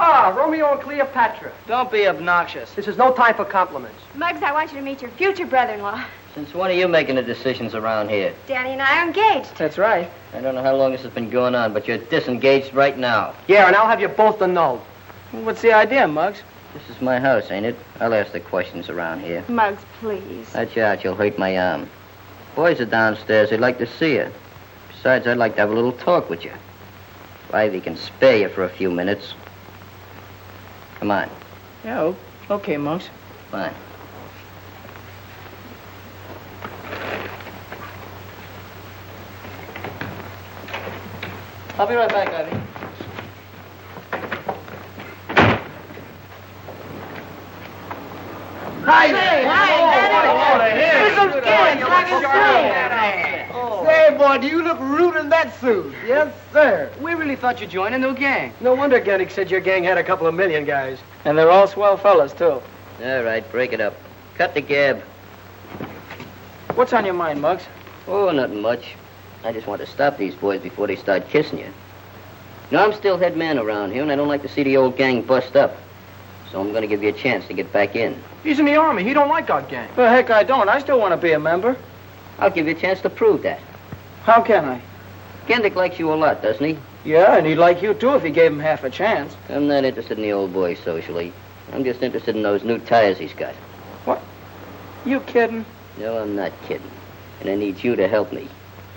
Ah, Romeo and Cleopatra. Don't be obnoxious. This is no time for compliments. Muggs, I want you to meet your future brother-in-law. Since when are you making the decisions around here? Danny and I are engaged. That's right. I don't know how long this has been going on, but you're disengaged right now. Yeah, and I'll have you both to know. What's the idea, Muggs? This is my house, ain't it? I'll ask the questions around here. Muggs, please. Watch out, you'll hurt my arm. Boys are downstairs. They'd like to see you. Besides, I'd like to have a little talk with you. If Ivy can spare you for a few minutes. Come on. Yeah, okay, Muggs. Fine. I'll be right back, Ivy. Say, boy, do you look rude in that suit? Yes, sir. We really thought you'd join a new gang. No wonder Gennick said your gang had a couple of million guys. And they're all swell fellas, too. All right, break it up. Cut the gab. What's on your mind, Muggs? Oh, nothing much. I just want to stop these boys before they start kissing you. You know, I'm still head man around here, and I don't like to see the old gang bust up. So I'm going to give you a chance to get back in. He's in the Army. He don't like our gang. Well, heck, I don't. I still want to be a member. I'll give you a chance to prove that. How can I? Gendick likes you a lot, doesn't he? Yeah, and he'd like you, too, if he gave him half a chance. I'm not interested in the old boy socially. I'm just interested in those new tires he's got. What? You kidding? No, I'm not kidding. And I need you to help me.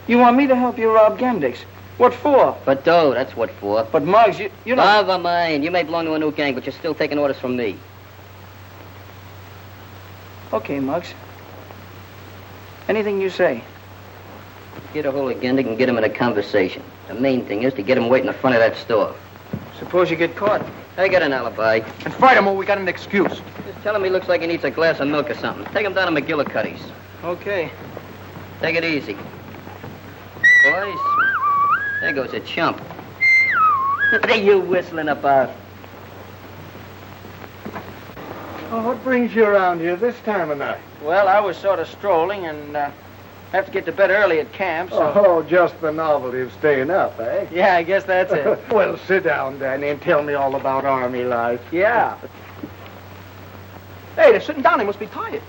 You want me to help you rob Gendick's? What for? For dough, that's what for. But, Muggs, you don't... Never mind. You may belong to a new gang, but you're still taking orders from me. Okay, Muggs. Anything you say. Get a hold of Gendick and get him in a conversation. The main thing is to get him waiting in front of that store. Suppose you get caught. I got an alibi. And fight him or we got an excuse. Just tell him he looks like he needs a glass of milk or something. Take him down to McGillicuddy's. Okay. Take it easy. Boys, there goes a chump. What are you whistling about? Oh, what brings you around here this time of night? Well, I was sort of strolling and have to get to bed early at camp, so... Oh, just the novelty of staying up, eh? Yeah, I guess that's it. Well, sit down, Danny, and tell me all about Army life. Yeah. Hey, they're sitting down. They must be tired.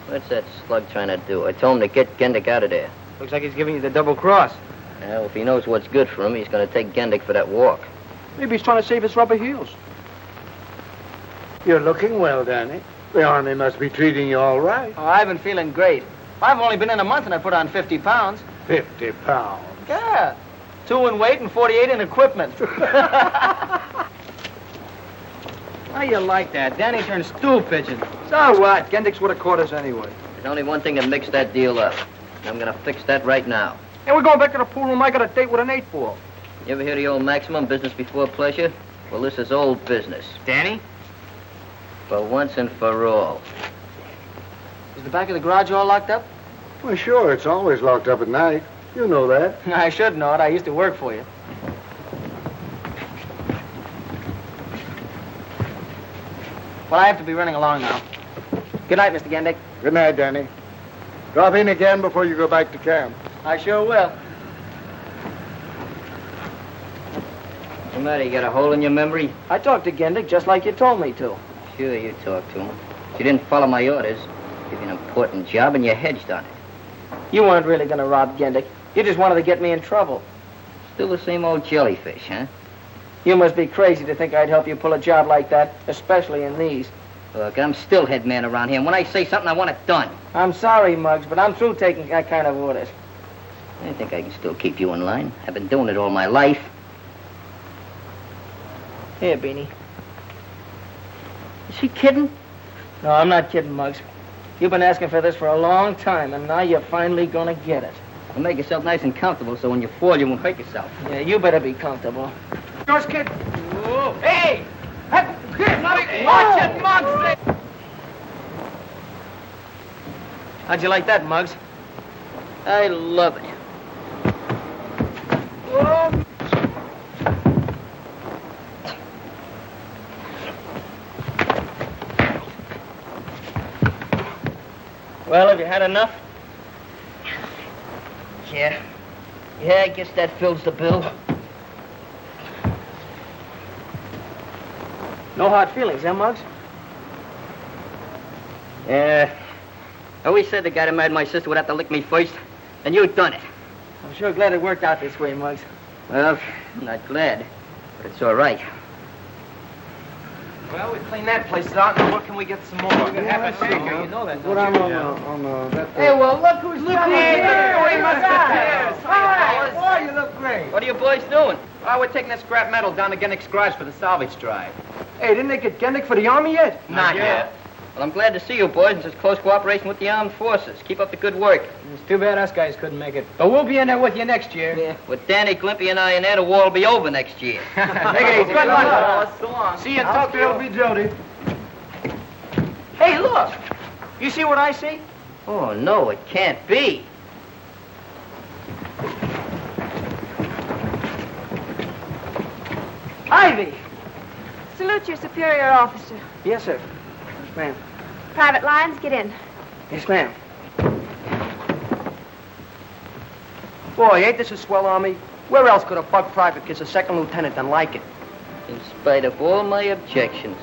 What's that slug trying to do? I told him to get Gendick out of there. Looks like he's giving you the double cross. Well, if he knows what's good for him, he's going to take Gendick for that walk. Maybe he's trying to save his rubber heels. You're looking well, Danny. The Army must be treating you all right. Oh, I've been feeling great. I've only been in a month and I put on 50 pounds. 50 pounds? Yeah. 2 in weight and 48 in equipment. How you like that? Danny turned stool pigeon. So what? Gendick's what a quarters anyway. There's only one thing that makes that deal up. I'm going to fix that right now. Hey, we're going back to the pool room. I got a date with an 8-ball. You ever hear the old maximum, business before pleasure? Well, this is old business. Danny? For once and for all. Is the back of the garage all locked up? Well, sure. It's always locked up at night. You know that. I should know it. I used to work for you. Well, I have to be running along now. Good night, Mr. Gendick. Good night, Danny. Drop in again before you go back to camp. I sure will. What's the matter? You got a hole in your memory? I talked to Gendick just like you told me to. Sure, you talked to him. You didn't follow my orders. Give you an important job and you hedged on it. You weren't really going to rob Gendick. You just wanted to get me in trouble. Still the same old jellyfish, huh? You must be crazy to think I'd help you pull a job like that, especially in these. Look, I'm still head man around here, and when I say something, I want it done. I'm sorry, Muggs, but I'm through taking that kind of orders. I think I can still keep you in line. I've been doing it all my life. Here, Beanie. Is she kidding? No, I'm not kidding, Muggs. You've been asking for this for a long time, and now you're finally gonna get it. Well, make yourself nice and comfortable so when you fall, you won't hurt yourself. Yeah, you better be comfortable. Yours, kid. Whoa. Hey! Watch it, Muggs! How'd you like that, Muggs? I love it. Whoa. Well, have you had enough? Yeah. Yeah, I guess that fills the bill. No hard feelings, huh, Muggs? Yeah. I always said the guy that married my sister would have to lick me first, and you've done it. I'm sure glad it worked out this way, Muggs. Well, I'm not glad, but it's all right. Well, we cleaned that place out, now what can we get some more? We can have a shaker, you know that, What don't you? on that... Hey, well, look who's coming here. We must have All right, boy, you look great. What are you boys doing? Oh, we're taking that scrap metal down to Gendick's garage for the salvage drive. Hey, didn't they get Gendick for the Army yet? Not yet. Well, I'm glad to see you boys in such close cooperation with the armed forces. Keep up the good work. It's too bad us guys couldn't make it. But we'll be in there with you next year. Yeah. With Danny, Glimpy, and I in there, the war will be over next year. Take it easy. Good luck, fellas. So long. See you in Tokyo. Be Jody. Hey, look. You see what I see? Oh, no, it can't be. Ivy! Salute your superior officer. Yes, sir. Yes, ma'am. Private lines, get in. Yes, ma'am. Boy, ain't this a swell Army? Where else could a bug private kiss a second lieutenant than like it? In spite of all my objections.